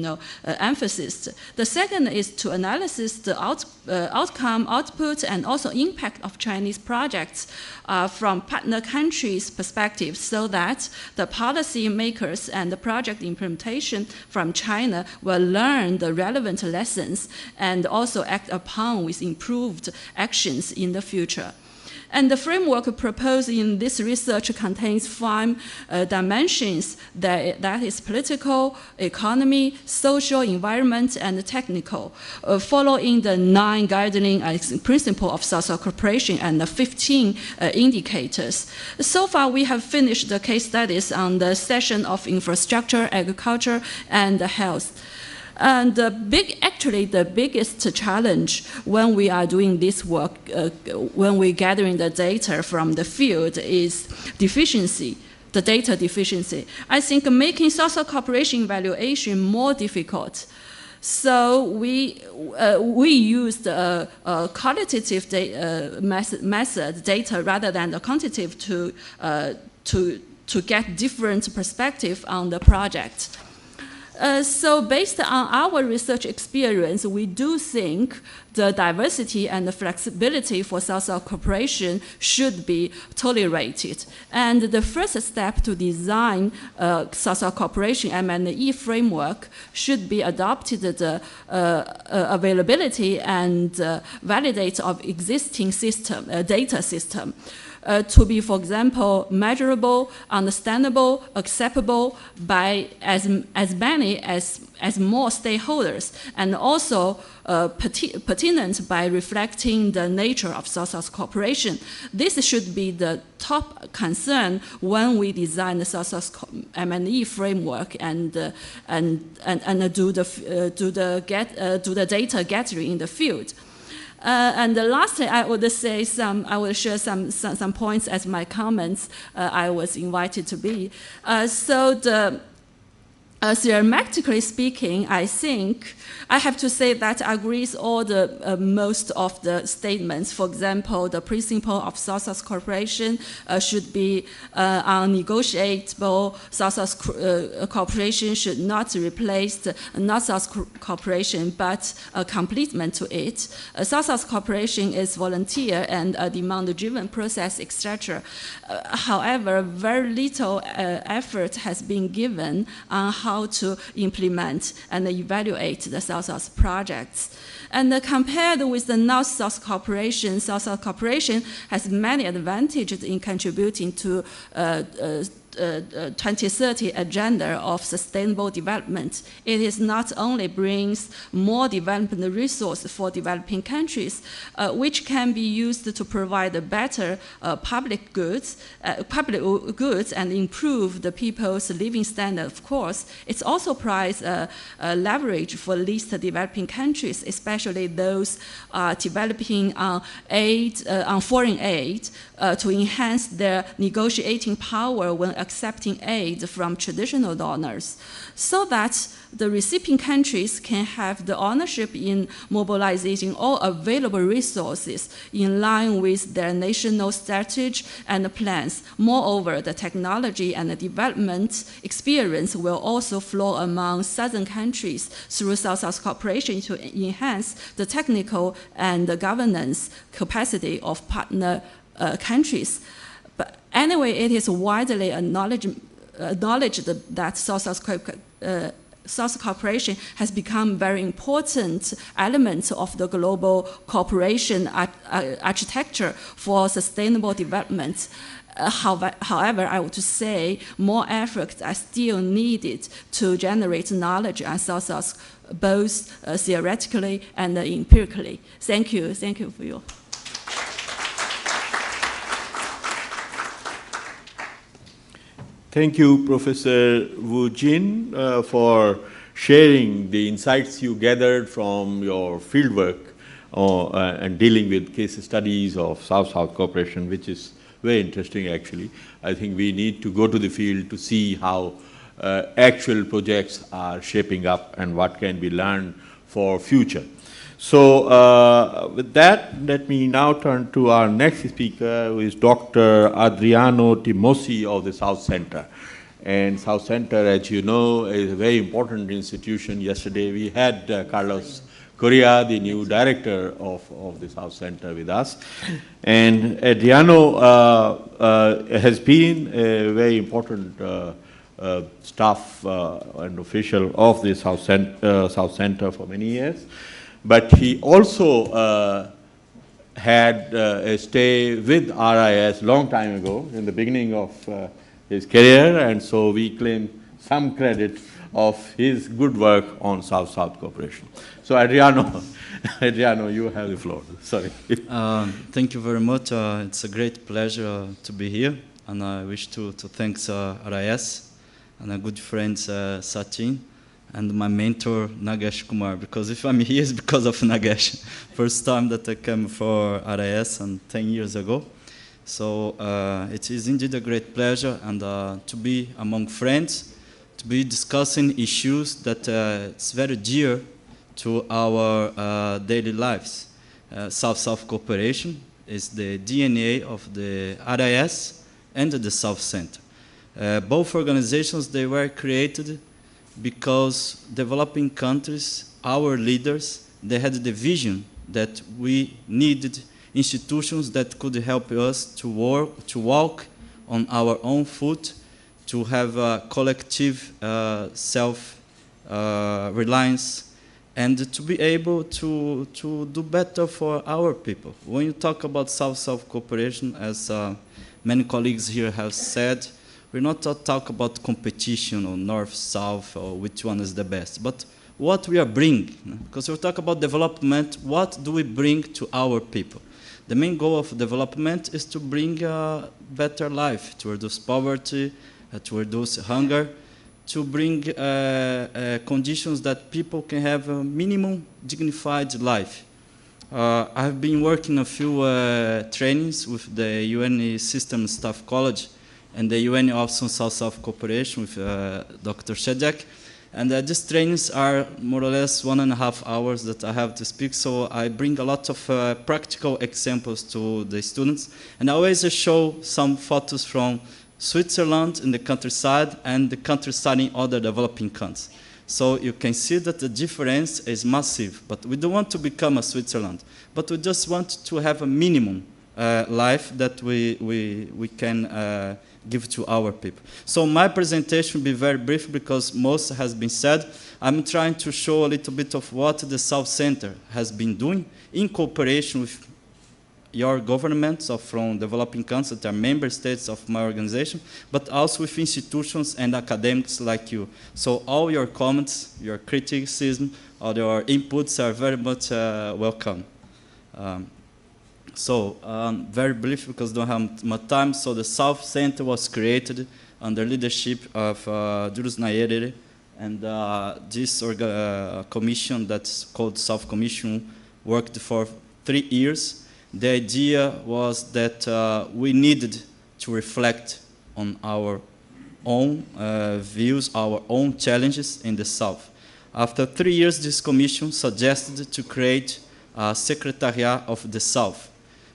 emphasized. The second is to analyze the outcome, output, and also impact of Chinese projects from partner countries' perspective, so that the policy makers and the project implementation from China will learn the relevant lessons and also act upon with improved actions in the future. And the framework proposed in this research contains 5 dimensions that is political, economy, social, environment, and technical, following the 9 guiding principles of social cooperation and the 15 indicators. So far, we have finished the case studies on the section of infrastructure, agriculture, and health. And the biggest challenge when we are doing this work, when we're gathering the data from the field, is deficiency, the data deficiency. I think making social cooperation evaluation more difficult. So we used a qualitative method, data, rather than the quantitative to get different perspective on the project. So based on our research experience, we do think the diversity and the flexibility for social cooperation should be tolerated. And the first step to design social cooperation M&E framework should be adopted the availability and validate of existing system, data system. To be, for example, measurable, understandable, acceptable by as many as more stakeholders, and also pertinent by reflecting the nature of social cooperation. This should be the top concern when we design the social M&E framework and do the data gathering in the field. And lastly, I will share some points as my comments. I was invited to be. Theoretically speaking, I think I have to say that I agree with all the most of the statements. For example, the principle of social cooperation should be unnegotiable. Social cooperation should not replace non-social cooperation, but a complement to it. Social cooperation is volunteer and a demand-driven process, etc. However, very little effort has been given on how to implement and evaluate the South-South projects. And compared with the North-South cooperation, South-South cooperation has many advantages in contributing to 2030 agenda of sustainable development. It not only brings more development resources for developing countries, which can be used to provide better public goods and improve the people's living standard. Of course, it's also provides leverage for least developing countries, especially those developing on foreign aid, to enhance their negotiating power when accepting aid from traditional donors, so that the recipient countries can have the ownership in mobilizing all available resources in line with their national strategy and plans. Moreover, the technology and the development experience will also flow among southern countries through South-South cooperation to enhance the technical and the governance capacity of partner countries. But anyway, it is widely acknowledged that South cooperation has become a very important element of the global cooperation architecture for sustainable development. However, I would say more efforts are still needed to generate knowledge on South, both theoretically and empirically. Thank you for your. Thank you, Professor Wu Jin, for sharing the insights you gathered from your fieldwork and dealing with case studies of South-South cooperation, which is very interesting, actually. I think we need to go to the field to see how actual projects are shaping up and what can be learned for future. So with that, let me now turn to our next speaker, who is Dr. Adriano Timosi of the South Center. And South Center, as you know, is a very important institution. Yesterday we had Carlos Correa, the new director of the South Center, with us. And Adriano has been a very important staff and official of the South Center for many years. But he also had a stay with RIS long time ago, in the beginning of his career, and so we claim some credit of his good work on South-South cooperation. So Adriano, Adriano, you have the floor. Sorry. Thank you very much. It's a great pleasure to be here, and I wish to thank RIS and a good friend Sachin, and my mentor, Nagesh Kumar, because if I'm here, it's because of Nagesh. First time that I came for RIS, and 10 years ago. So it is indeed a great pleasure, and to be among friends, to be discussing issues that it's very dear to our daily lives. South-South cooperation is the DNA of the RIS and the South Center. Both organizations, they were created because developing countries, our leaders, they had the vision that we needed institutions that could help us to walk on our own foot, to have a collective self-reliance, and to be able to do better for our people. When you talk about South-South cooperation, as many colleagues here have said, we're not talking about competition or North-South or which one is the best, but what we are bringing. Because we talk about development, what do we bring to our people? The main goal of development is to bring a better life, to reduce poverty, to reduce hunger, to bring conditions that people can have a minimum dignified life. I've been working a few trainings with the UN System Staff College and the UN Office on South-South Cooperation with Dr. Shedek. And these trainings are more or less 1.5 hours that I have to speak, so I bring a lot of practical examples to the students. And I always show some photos from Switzerland in the countryside and the countryside in other developing countries. So you can see that the difference is massive, but we don't want to become a Switzerland, but we just want to have a minimum life that we can give to our people. So my presentation will be very brief because most has been said. I'm trying to show a little bit of what the South Center has been doing in cooperation with your governments from developing countries that are member states of my organization, but also with institutions and academics like you. So all your comments, your criticism, or your inputs are very much welcome. Very brief because I don't have much time. So the South Center was created under leadership of Julius Nyerere, and this commission that's called South Commission worked for 3 years. The idea was that we needed to reflect on our own views, our own challenges in the South. After 3 years, this commission suggested to create a Secretariat of the South.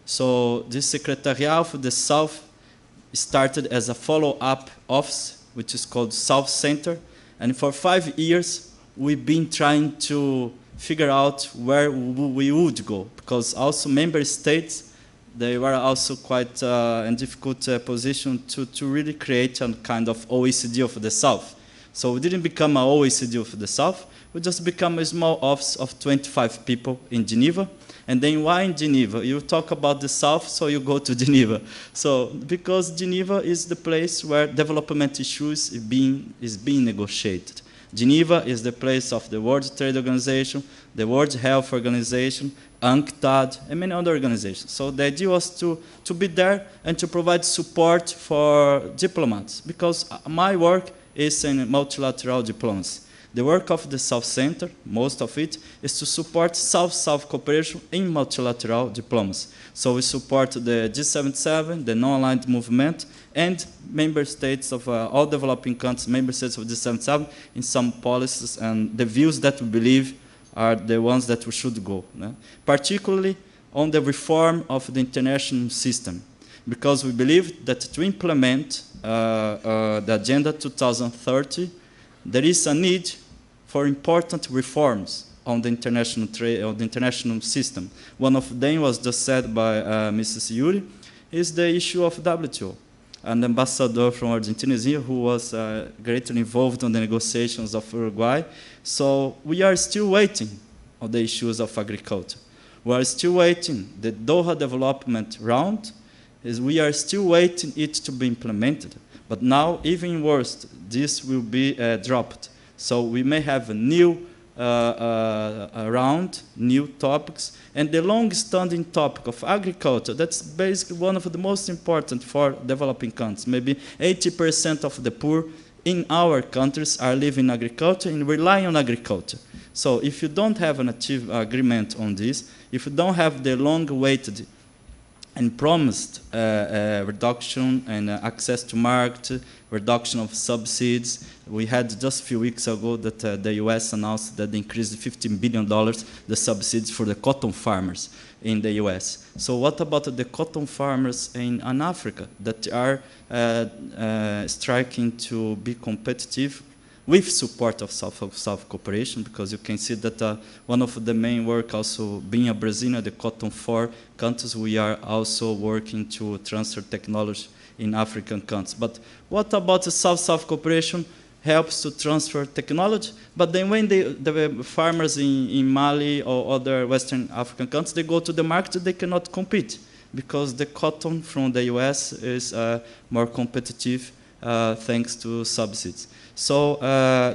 So this Secretariat of the South started as a follow-up office, which is called South Center. And for 5 years, we've been trying to figure out where we would go, because also member states, they were also quite in difficult position to really create a kind of OECD of the South. So we didn't become an OECD of the South, we just become a small office of 25 people in Geneva. And then why in Geneva? You talk about the South, so you go to Geneva. So because Geneva is the place where development issues is being negotiated. Geneva is the place of the World Trade Organization, the World Health Organization, UNCTAD, and many other organizations. So the idea was to be there and to provide support for diplomats, because my work is in multilateral diplomacy. The work of the South Center, most of it, is to support South-South cooperation in multilateral diplomacy. So we support the G77, the non-aligned movement, and member states of all developing countries, member states of G77, in some policies and the views that we believe are the ones that we should go. Particularly on the reform of the international system, because we believe that to implement the Agenda 2030, there is a need for important reforms on the international trade, on the international system. One of them was just said by Mrs. Yuri, is the issue of WTO. An ambassador from Argentina is here who was greatly involved on the negotiations of Uruguay. So we are still waiting on the issues of agriculture. We are still waiting. The Doha development round, we are still waiting it to be implemented. But now, even worse, this will be dropped. So we may have a new round, new topics, and the long-standing topic of agriculture, that's basically one of the most important for developing countries. Maybe 80% of the poor in our countries are living in agriculture and rely on agriculture. So if you don't have an agreement on this, if you don't have the long-awaited and promised reduction and access to market, reduction of subsidies. We had just a few weeks ago that the US announced that they increased $15 billion the subsidies for the cotton farmers in the US. So what about the cotton farmers in Africa that are striking to be competitive with support of South cooperation, because you can see that one of the main work also being a Brazilian, the cotton 4 countries, we are also working to transfer technology in African countries. But what about the South-South cooperation helps to transfer technology? But then when the farmers in Mali or other Western African countries, they go to the market, they cannot compete because the cotton from the US is more competitive thanks to subsidies. So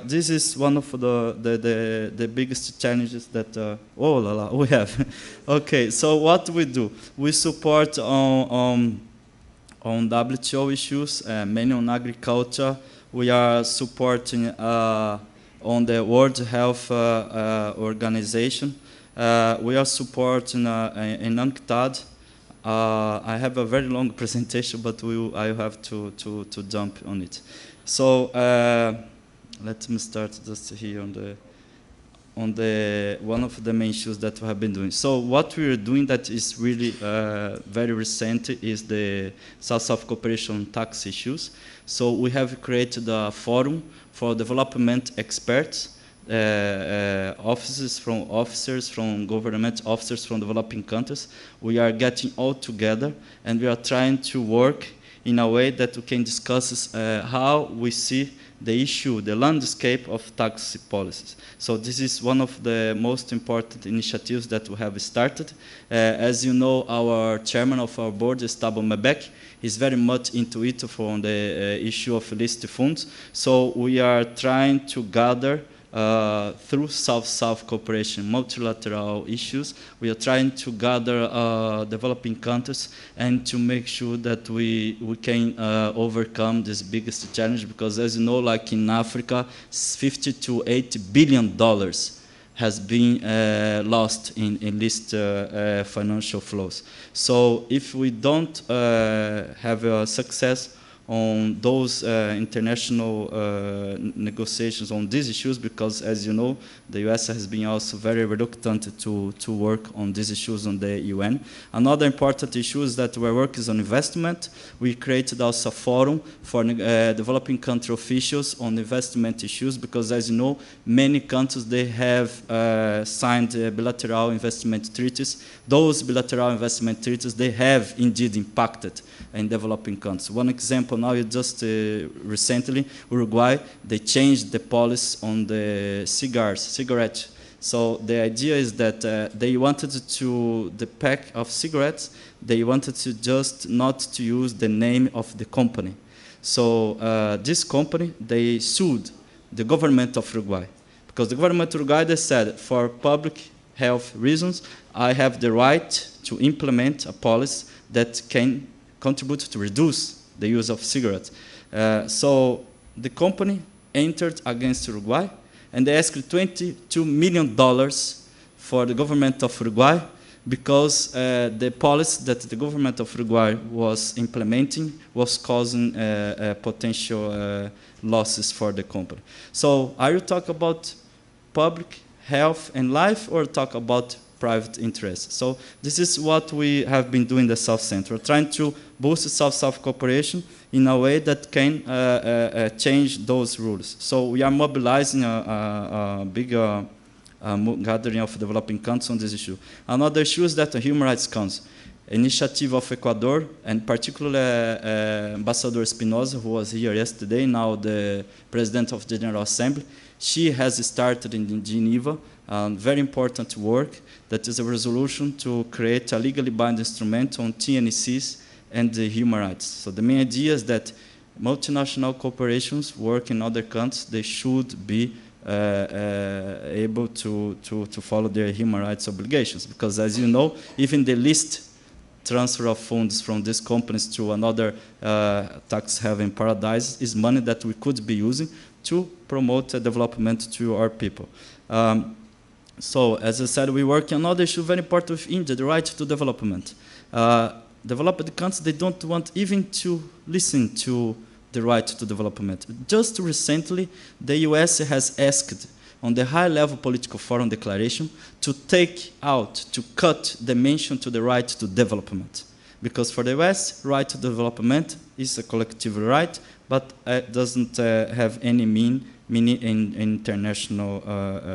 this is one of the biggest challenges that we have. Okay, so what we do? We support on WTO issues, mainly on agriculture. We are supporting on the World Health Organization. We are supporting in UNCTAD. I have a very long presentation, but I have to jump on it. So let me start just here on the one of the main issues that we have been doing. So what we are doing that is really very recent is the South-South cooperation tax issues. So we have created a forum for development experts, officers from government officers from developing countries. We are getting all together and we are trying to work in a way that we can discuss how we see the issue, the landscape of tax policies. So this is one of the most important initiatives that we have started. As you know, our chairman of our board, Estabo Mebek, is very much into it from the issue of illicit funds. So we are trying to gather through South-South cooperation, multilateral issues. We are trying to gather developing countries and to make sure that we can overcome this biggest challenge, because as you know, like in Africa, $50 to $80 billion has been lost in illicit financial flows. So if we don't have success on those international negotiations on these issues, because as you know, the US has been also very reluctant to work on these issues on the UN. Another important issue is that our work is on investment. We created also a forum for developing country officials on investment issues, because as you know, many countries, they have signed bilateral investment treaties. Those bilateral investment treaties, they have indeed impacted in developing countries. One example now is just recently, Uruguay, they changed the policy on the cigarette. So the idea is that they wanted to, the pack of cigarettes, they wanted to just not to use the name of the company. So this company, they sued the government of Uruguay. Because the government of Uruguay, they said, for public health reasons, I have the right to implement a policy that can contribute to reduce the use of cigarettes. So the company entered against Uruguay, and they asked $22 million for the government of Uruguay because the policy that the government of Uruguay was implementing was causing potential losses for the company. So are you talking about public health and life, or talk about private interests? So this is what we have been doing in the South Center, trying to boost South-South cooperation in a way that can change those rules. So we are mobilizing a big gathering of developing countries on this issue. Another issue is that the Human Rights Council, initiative of Ecuador, and particularly Ambassador Espinosa, who was here yesterday, now the President of the General Assembly, she has started in Geneva very important work that is a resolution to create a legally binding instrument on TNCs and the human rights. So the main idea is that multinational corporations work in other countries, they should be able to follow their human rights obligations. Because as you know, even the least transfer of funds from these companies to another tax haven paradise is money that we could be using to promote development to our people. So, as I said, we work on another issue very important with India, the right to development. Developed countries, they don't want even to listen to the right to development. Just recently, the US has asked on the high-level political forum declaration to take out, to cut the mention to the right to development. Because for the US, right to development is a collective right, but it doesn't have any meaning in international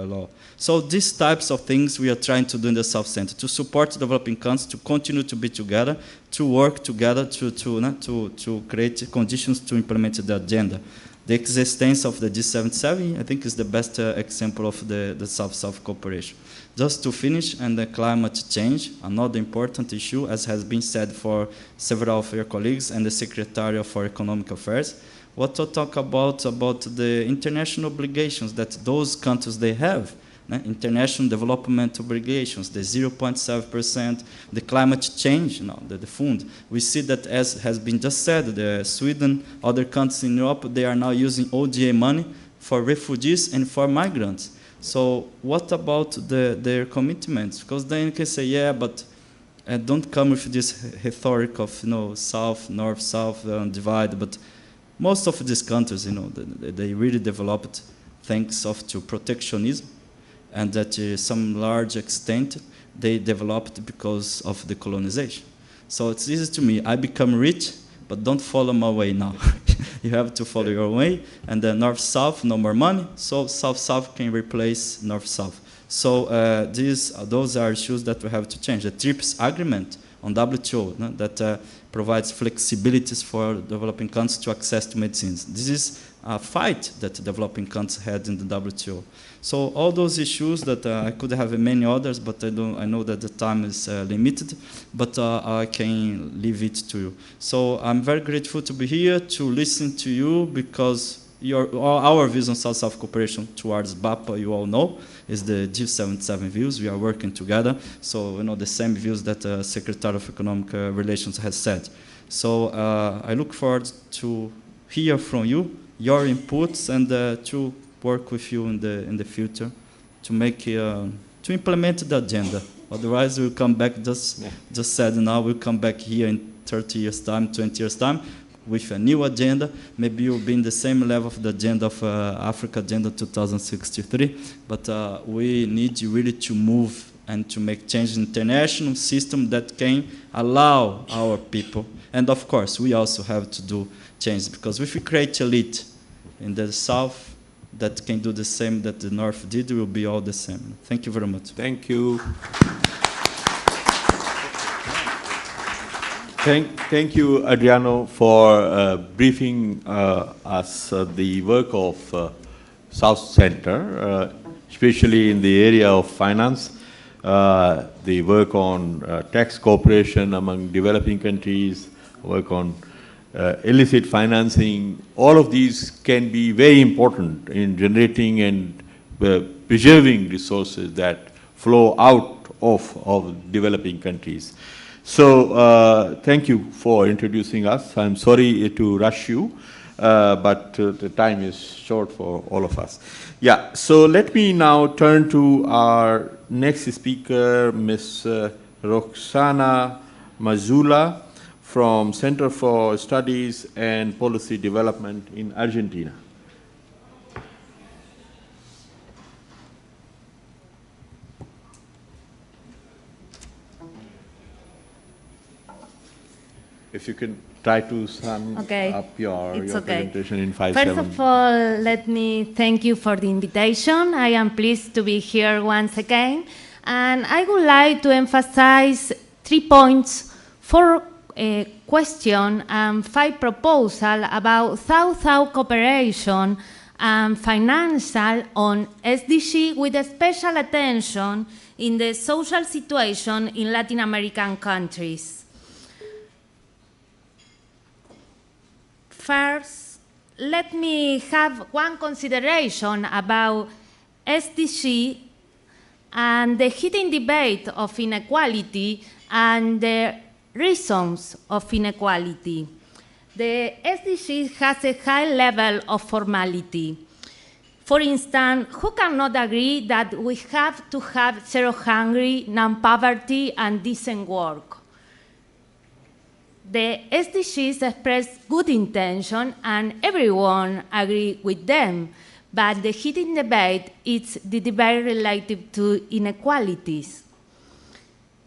law. So these types of things we are trying to do in the South Center, to support developing countries, to continue to be together, to work together, to create conditions to implement the agenda. The existence of the G77, I think, is the best example of the South-South cooperation. Just to finish, and the climate change, another important issue, as has been said for several of your colleagues and the Secretary for Economic Affairs. What to talk about the international obligations that those countries they have, international development obligations, the 0.7%, the climate change, the fund. We see that, as has been just said, Sweden, other countries in Europe, they are now using ODA money for refugees and for migrants. So what about their commitments? Because then you can say, yeah, but don't come with this rhetoric of south, north, south divide. But most of these countries, they really developed thanks to protectionism, and that to some large extent they developed because of the colonization. So it's easy to me. I become rich, but don't follow my way now. You have to follow your way, and the north-south, no more money, so south-south can replace north-south. So those are issues that we have to change. The TRIPS agreement on WTO that provides flexibilities for developing countries to access to medicines. This is a fight that developing countries had in the WTO. So all those issues that I could have many others, but I know that the time is limited, but I can leave it to you. So I'm very grateful to be here, to listen to you, because our vision South-South cooperation towards BAPA, you all know, is the G77 views. We are working together, so the same views that the Secretary of Economic Relations has said. So I look forward to hear from you, your inputs, and to work with you in the future to make to implement the agenda. Otherwise, we'll come back. Just said now, we'll come back here in 30 years' time, 20 years' time, with a new agenda. Maybe you'll be in the same level of the agenda of Africa Agenda 2063. But we need really to move and to make change in the international system that can allow our people. And of course, we also have to do change, because if we create elite in the South that can do the same that the North did, will be all the same. Thank you very much. Thank you. Thank you, Adriano, for briefing us the work of South Center, especially in the area of finance, the work on tax cooperation among developing countries, work on illicit financing, all of these can be very important in generating and preserving resources that flow out of developing countries. So thank you for introducing us. I'm sorry to rush you, but the time is short for all of us. Yeah, so let me now turn to our next speaker, Ms. Roxana Missoula from Center for Studies and Policy Development in Argentina. If you can try to sum up your presentation in 5 First seconds. of all, let me thank you for the invitation. I am pleased to be here once again. And I would like to emphasize 3 points, 4 questions and 5 proposals about South-South cooperation and financial on SDG with a special attention in the social situation in Latin American countries. First, let me have one consideration about SDG and the heating debate of inequality and the reasons of inequality. The SDG has a high level of formality. For instance, who cannot agree that we have to have zero hunger, non-poverty, and decent work? The SDGs express good intention and everyone agrees with them, but the heating debate is the debate related to inequalities.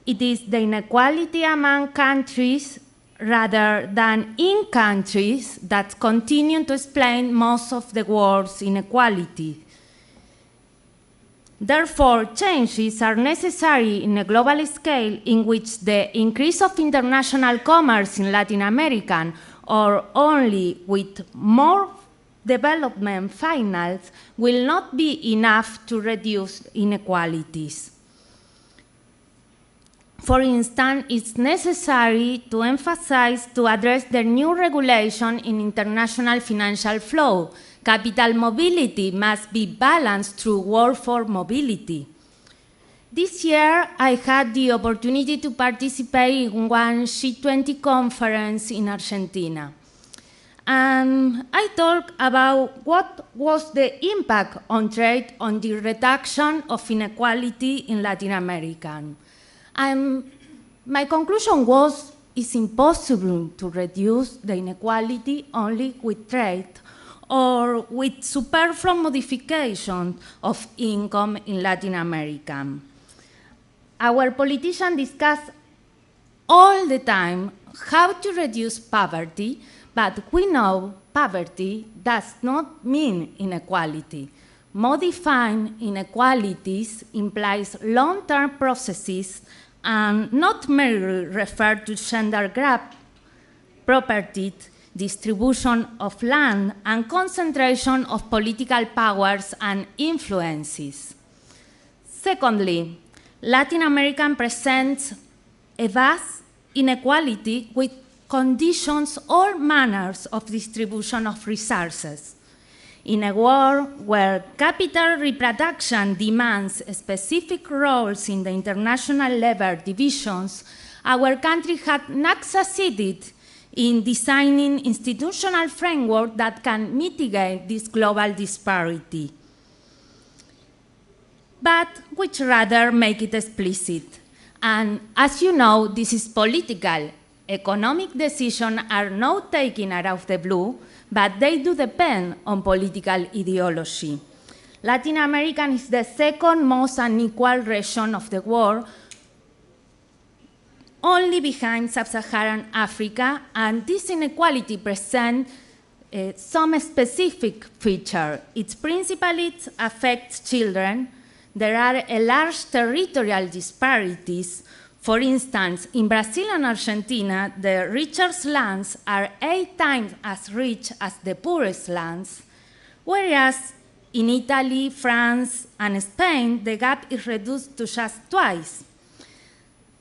It is the inequality among countries rather than in countries that continue to explain most of the world's inequality. Therefore, changes are necessary in a global scale in which the increase of international commerce in Latin America, or only with more development finance, will not be enough to reduce inequalities. For instance, it's necessary to emphasize to address the new regulation in international financial flow. Capital mobility must be balanced through workforce mobility. This year, I had the opportunity to participate in one G20 conference in Argentina. And I talked about what was the impact on trade on the reduction of inequality in Latin America. And my conclusion was, it's impossible to reduce the inequality only with trade or with superfluous modification of income in Latin America. Our politicians discuss all the time how to reduce poverty, but we know poverty does not mean inequality. Modifying inequalities implies long-term processes and not merely refer to gender gap, property, distribution of land, and concentration of political powers and influences. Secondly, Latin America presents a vast inequality with conditions all manners of distribution of resources. In a world where capital reproduction demands specific roles in the international labor divisions, our country had not succeeded in designing institutional framework that can mitigate this global disparity, but which rather make it explicit. And as you know, this is political. Economic decisions are not taken out of the blue, but they do depend on political ideology. Latin America is the second most unequal region of the world, only behind Sub-Saharan Africa, and this inequality presents some specific feature. It principally affects children. There are a large territorial disparities. For instance, in Brazil and Argentina, the richest lands are 8 times as rich as the poorest lands, whereas in Italy, France, and Spain, the gap is reduced to just twice.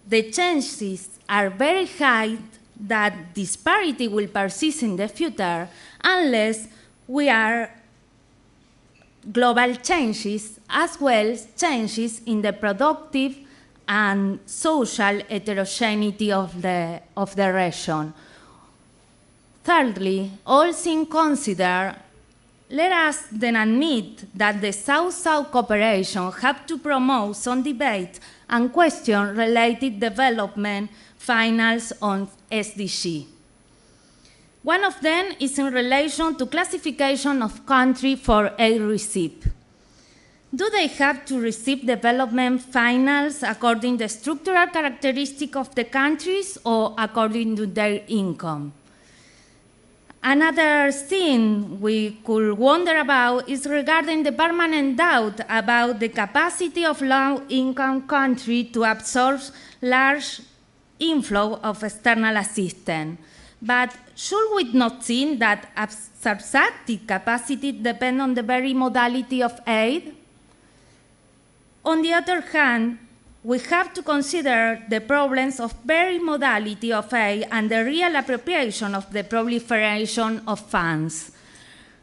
The chances are very high that disparity will persist in the future unless we are global changes as well as changes in the productive and social heterogeneity of the region. Thirdly, all things considered, let us then admit that the South-South cooperation have to promote some debate and question related development finals on SDG. One of them is in relation to classification of country for aid receipt. Do they have to receive development finals according to the structural characteristic of the countries or according to their income? Another thing we could wonder about is regarding the permanent doubt about the capacity of low-income countries to absorb large inflow of external assistance. But should we not think that absorptive capacity depends on the very modality of aid? On the other hand, we have to consider the problems of very modality of aid and the real appropriation of the proliferation of funds.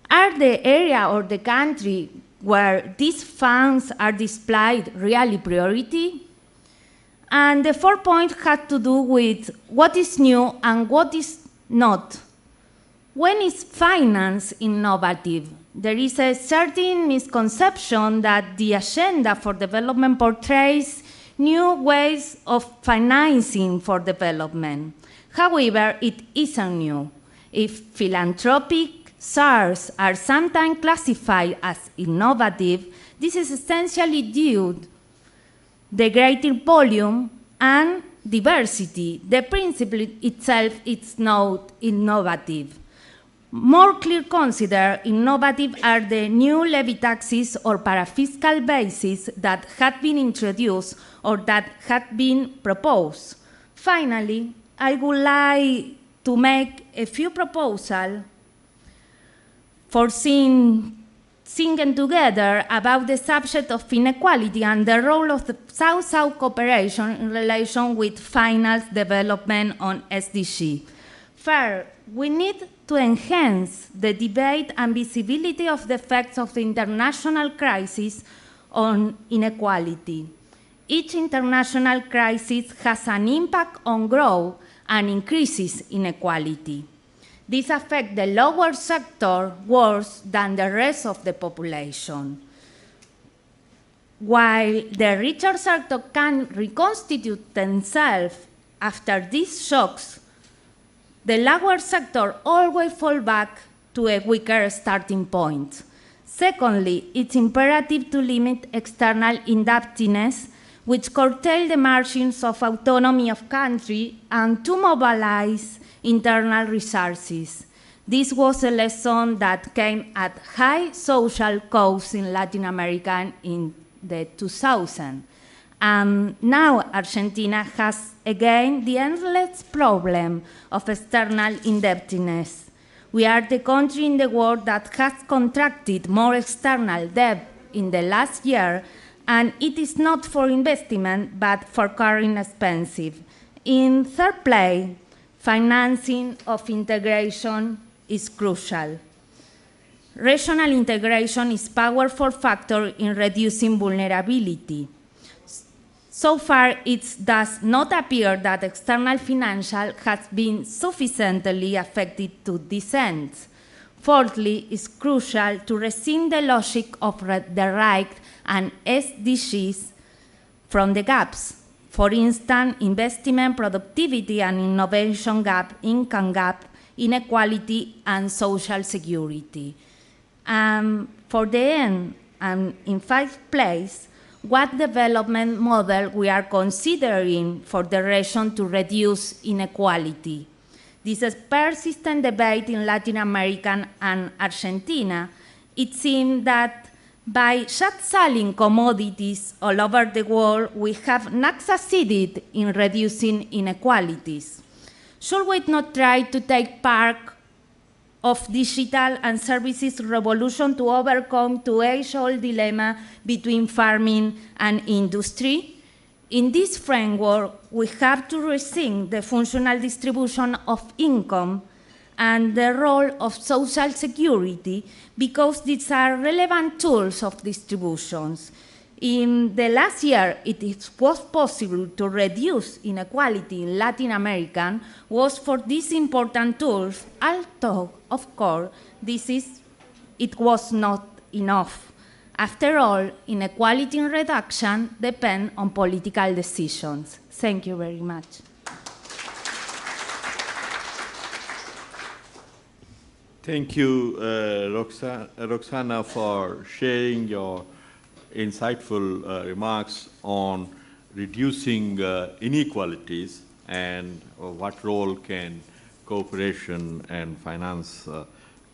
Are the area or the country where these funds are displayed really priority? And the fourth point had to do with what is new and what is not. When is finance innovative? There is a certain misconception that the agenda for development portrays new ways of financing for development. However, it isn't new. If philanthropic SARs are sometimes classified as innovative, this is essentially due to the greater volume and diversity. The principle itself is not innovative. More clear considered, innovative are the new levy taxes or parafiscal bases that had been introduced or that had been proposed. Finally, I would like to make a few proposals for singing together about the subject of inequality and the role of the South-South cooperation in relation with finance development on SDG. First, we need to enhance the debate and visibility of the effects of the international crisis on inequality. Each international crisis has an impact on growth and increases inequality. This affects the lower sector worse than the rest of the population. While the richer sector can reconstitute themselves after these shocks, the lower sector always falls back to a weaker starting point. Secondly, it's imperative to limit external indebtedness, which curtail the margins of autonomy of country, and to mobilize internal resources. This was a lesson that came at high social cost in Latin America in the 2000s. Now Argentina has again the endless problem of external indebtedness. We are the country in the world that has contracted more external debt in the last year, and it is not for investment, but for current expenses. In third place, financing of integration is crucial. Regional integration is a powerful factor in reducing vulnerability. So far, it does not appear that external financial has been sufficiently affected to this end. Fourthly, it's crucial to rescind the logic of the right and SDGs from the gaps. For instance, investment, productivity, and innovation gap, income gap, inequality, and social security. For the end, and in fifth place, what development model we are considering for the region to reduce inequality. This is persistent debate in Latin America and Argentina. It seems that by just selling commodities all over the world, we have not succeeded in reducing inequalities. Should we not try to take part of digital and services revolution to overcome the age-old dilemma between farming and industry? In this framework, we have to rethink the functional distribution of income and the role of social security, because these are relevant tools of distributions. In the last year, was possible to reduce inequality in Latin America was for these important tools, although, of course, it was not enough. After all, inequality reduction depends on political decisions. Thank you very much. Thank you, Roxana, for sharing your insightful remarks on reducing inequalities and what role can cooperation and finance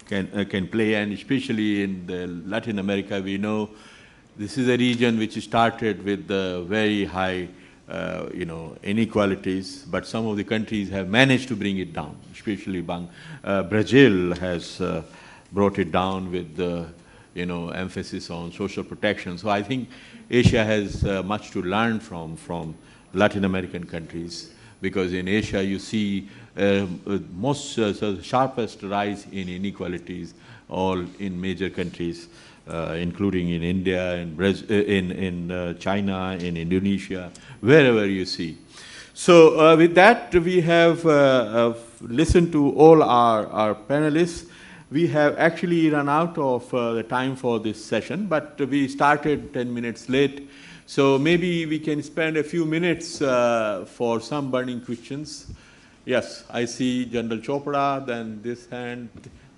can play, and especially in Latin America, we know this is a region which started with very high inequalities, but some of the countries have managed to bring it down, especially Brazil has brought it down with emphasis on social protection. So I think Asia has much to learn from Latin American countries, because in Asia you see sharpest rise in inequalities all in major countries, including in India, in China, in Indonesia, wherever you see. So with that, we have listened to all our panelists. We have actually run out of the time for this session, but we started 10 minutes late. So maybe we can spend a few minutes for some burning questions. Yes, I see General Chopra, then this hand.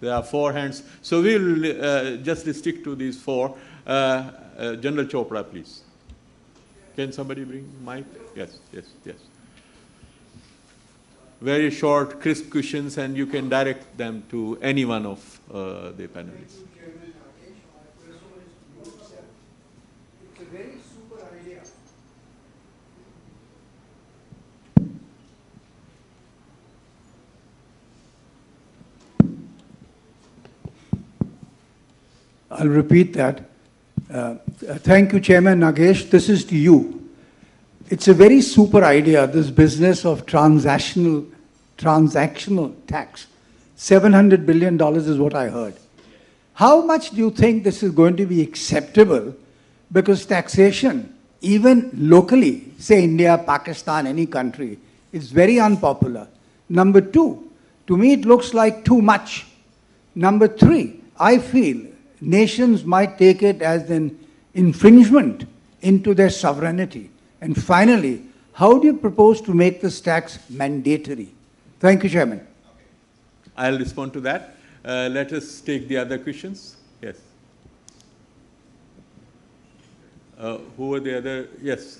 There are 4 hands. So we'll just stick to these 4. General Chopra, please. Can somebody bring mic? Yes. Very short, crisp questions, and you can direct them to any one of the panelists. It's a very super idea. I'll repeat that. Thank you, Chairman Nagesh. This is to you. It's a very super idea, this business of transactional tax. $700 billion is what I heard. How much do you think this is going to be acceptable? Because taxation, even locally, say India, Pakistan, any country, is very unpopular. Number 2, to me it looks like too much. Number 3, I feel nations might take it as an infringement into their sovereignty. And finally, how do you propose to make this tax mandatory? Thank you, Chairman. Okay. I'll respond to that. Let us take the other questions. Yes. Who are the other? Yes.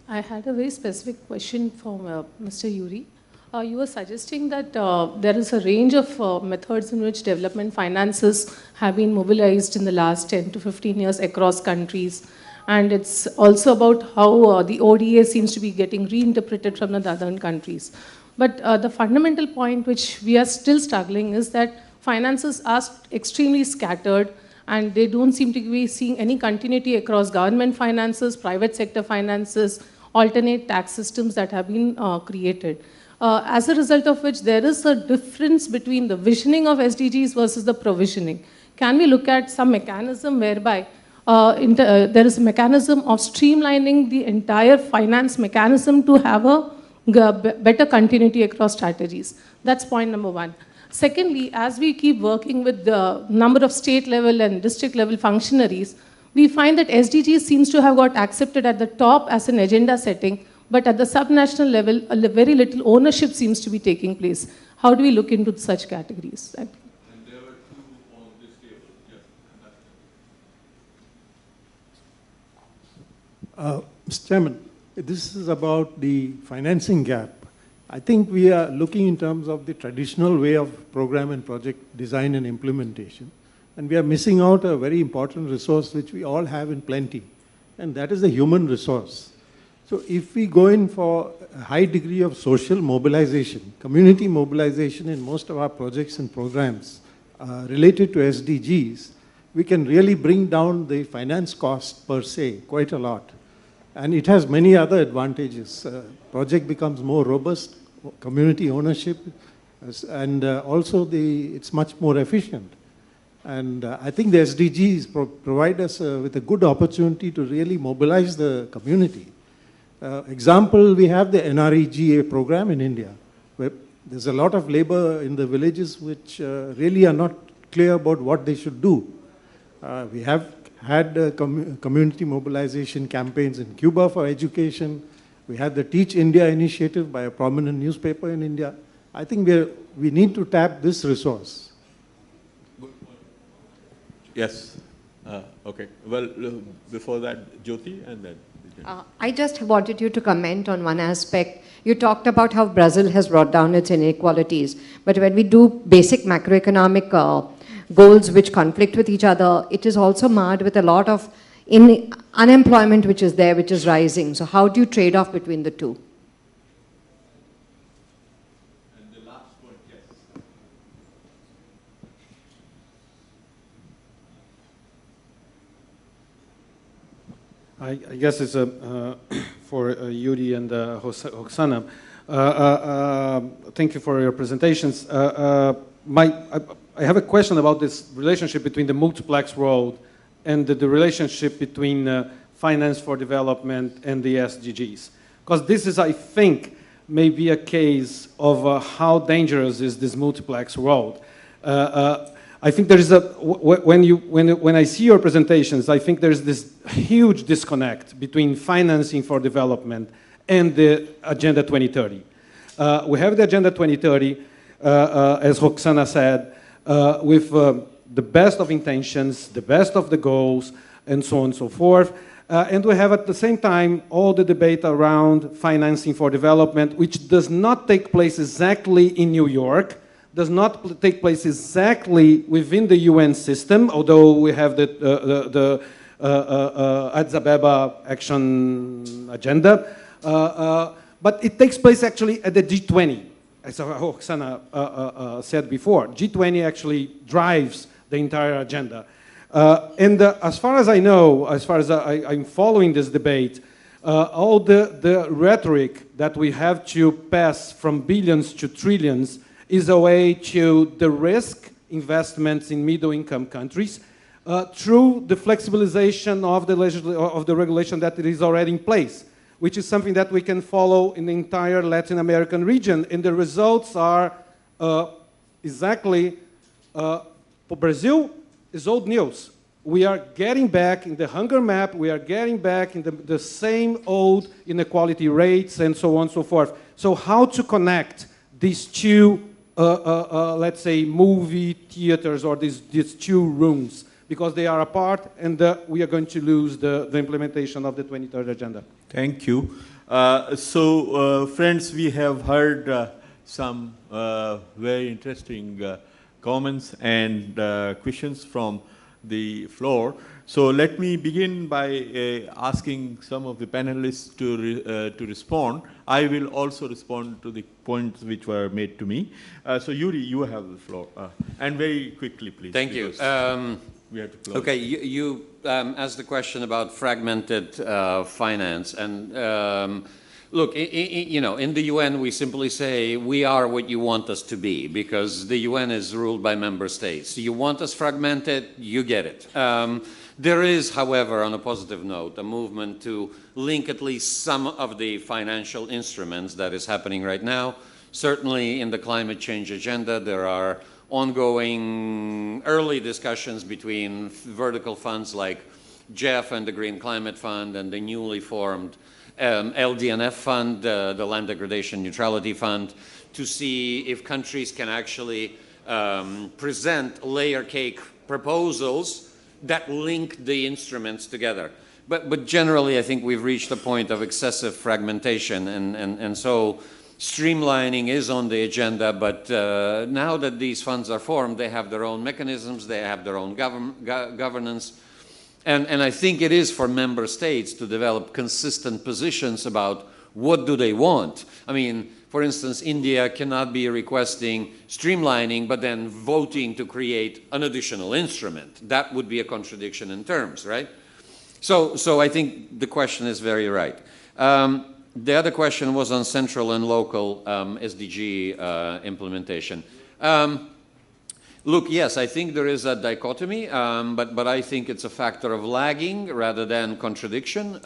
I had a very specific question from Mr. Yuri. You were suggesting that there is a range of methods in which development finances have been mobilized in the last 10 to 15 years across countries. And it's also about how the ODA seems to be getting reinterpreted from the other countries. But the fundamental point which we are still struggling is that finances are extremely scattered, and they don't seem to be seeing any continuity across government finances, private sector finances, alternate tax systems that have been created. As a result of which, there is a difference between the visioning of SDGs versus the provisioning. Can we look at some mechanism whereby there is a mechanism of streamlining the entire finance mechanism to have a better continuity across strategies? That's point number 1. Secondly, as we keep working with the number of state level and district level functionaries, we find that SDGs seems to have got accepted at the top as an agenda setting, but at the subnational level, very little ownership seems to be taking place. How do we look into such categories? And there were 2 on this table. Yes. Mr. Chairman, this is about the financing gap. I think we are looking in terms of the traditional way of program and project design and implementation. And we are missing out a very important resource which we all have in plenty, and that is the human resource. So if we go in for a high degree of social mobilization, community mobilization in most of our projects and programs related to SDGs, we can really bring down the finance cost per se quite a lot. And it has many other advantages. Project becomes more robust, community ownership, and also it's much more efficient. And I think the SDGs provide us with a good opportunity to really mobilize the community. Example, we have the NREGA program in India, where there's a lot of labor in the villages which really are not clear about what they should do. We have had community mobilization campaigns in Cuba for education. We had the Teach India initiative by a prominent newspaper in India. I think we need to tap this resource. Yes. Okay. Well, before that, Jyoti, and then. I just wanted you to comment on one aspect. You talked about how Brazil has brought down its inequalities, but when we do basic macroeconomic goals which conflict with each other, it is also marred with a lot of unemployment which is there, which is rising. So how do you trade off between the two? And the last point, yes. I guess it's for Yuri and Roxana. Thank you for your presentations. I have a question about this relationship between the multiplex world and the relationship between finance for development and the SDGs. Because this is, I think, maybe a case of how dangerous is this multiplex world. I think there is when I see your presentations, I think there's this huge disconnect between financing for development and the Agenda 2030. We have the Agenda 2030, as Roxana said, with the best of intentions, the best of the goals, and so on and so forth. And we have at the same time all the debate around financing for development, which does not take place exactly in New York, does not take place exactly within the UN system, although we have the Addis Ababa Action Agenda. But it takes place actually at the G20, as Roxana said before. G20 actually drives the entire agenda. And as far as I know, as far as I'm following this debate, all the rhetoric that we have to pass from billions to trillions is a way to de-risk investments in middle-income countries through the flexibilization of the regulation that is already in place, which is something that we can follow in the entire Latin American region. And the results are exactly, for Brazil, is old news. We are getting back in the hunger map, we are getting back in the same old inequality rates and so on and so forth. So how to connect these two, let's say, movie theaters or these two rooms, because they are apart and we are going to lose the implementation of the 2030 agenda. Thank you. Friends, we have heard some very interesting comments and questions from the floor. So let me begin by asking some of the panelists to respond. I will also respond to the points which were made to me. So Yuri, you have the floor. And very quickly, please. Thank you. We have to close. Okay, you asked the question about fragmented finance. And look, you know, in the UN, we simply say, we are what you want us to be, because the UN is ruled by member states. You want us fragmented, you get it. There is, however, on a positive note, a movement to link at least some of the financial instruments that is happening right now. Certainly in the climate change agenda, there are ongoing early discussions between vertical funds like GEF and the Green Climate Fund and the newly formed LDNF fund, the Land Degradation Neutrality Fund, to see if countries can actually present layer cake proposals that link the instruments together. But generally, I think we've reached a point of excessive fragmentation, and so streamlining is on the agenda, but now that these funds are formed, they have their own mechanisms, they have their own governance, and I think it is for member states to develop consistent positions about what do they want. I mean, for instance, India cannot be requesting streamlining, but then voting to create an additional instrument. That would be a contradiction in terms, right? So I think the question is very right. The other question was on central and local SDG implementation. Look, yes, I think there is a dichotomy, but I think it's a factor of lagging rather than contradiction.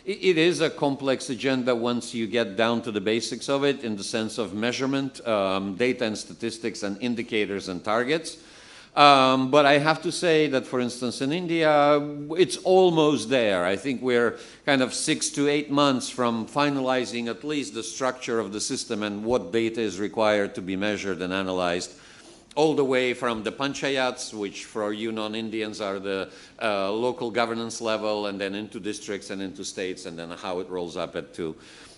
It is a complex agenda once you get down to the basics of it in the sense of measurement, data and statistics and indicators and targets. But I have to say that, for instance, in India, it's almost there. I think we're kind of 6 to 8 months from finalizing at least the structure of the system and what data is required to be measured and analyzed, all the way from the panchayats, which for you non-Indians are the local governance level, and then into districts and into states, and then how it rolls up to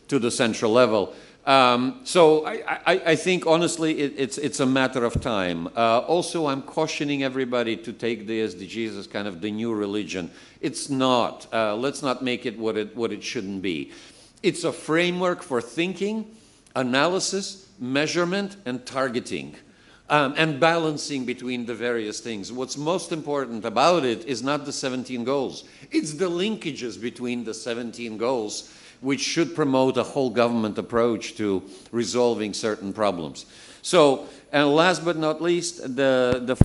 the central level. So I think, honestly, it's a matter of time. Also, I'm cautioning everybody to take the SDGs as kind of the new religion. It's not. Let's not make it what it shouldn't be. It's a framework for thinking, analysis, measurement, and targeting. And balancing between the various things. What's most important about it is not the 17 goals. It's the linkages between the 17 goals, which should promote a whole government approach to resolving certain problems. So, and last but not least, the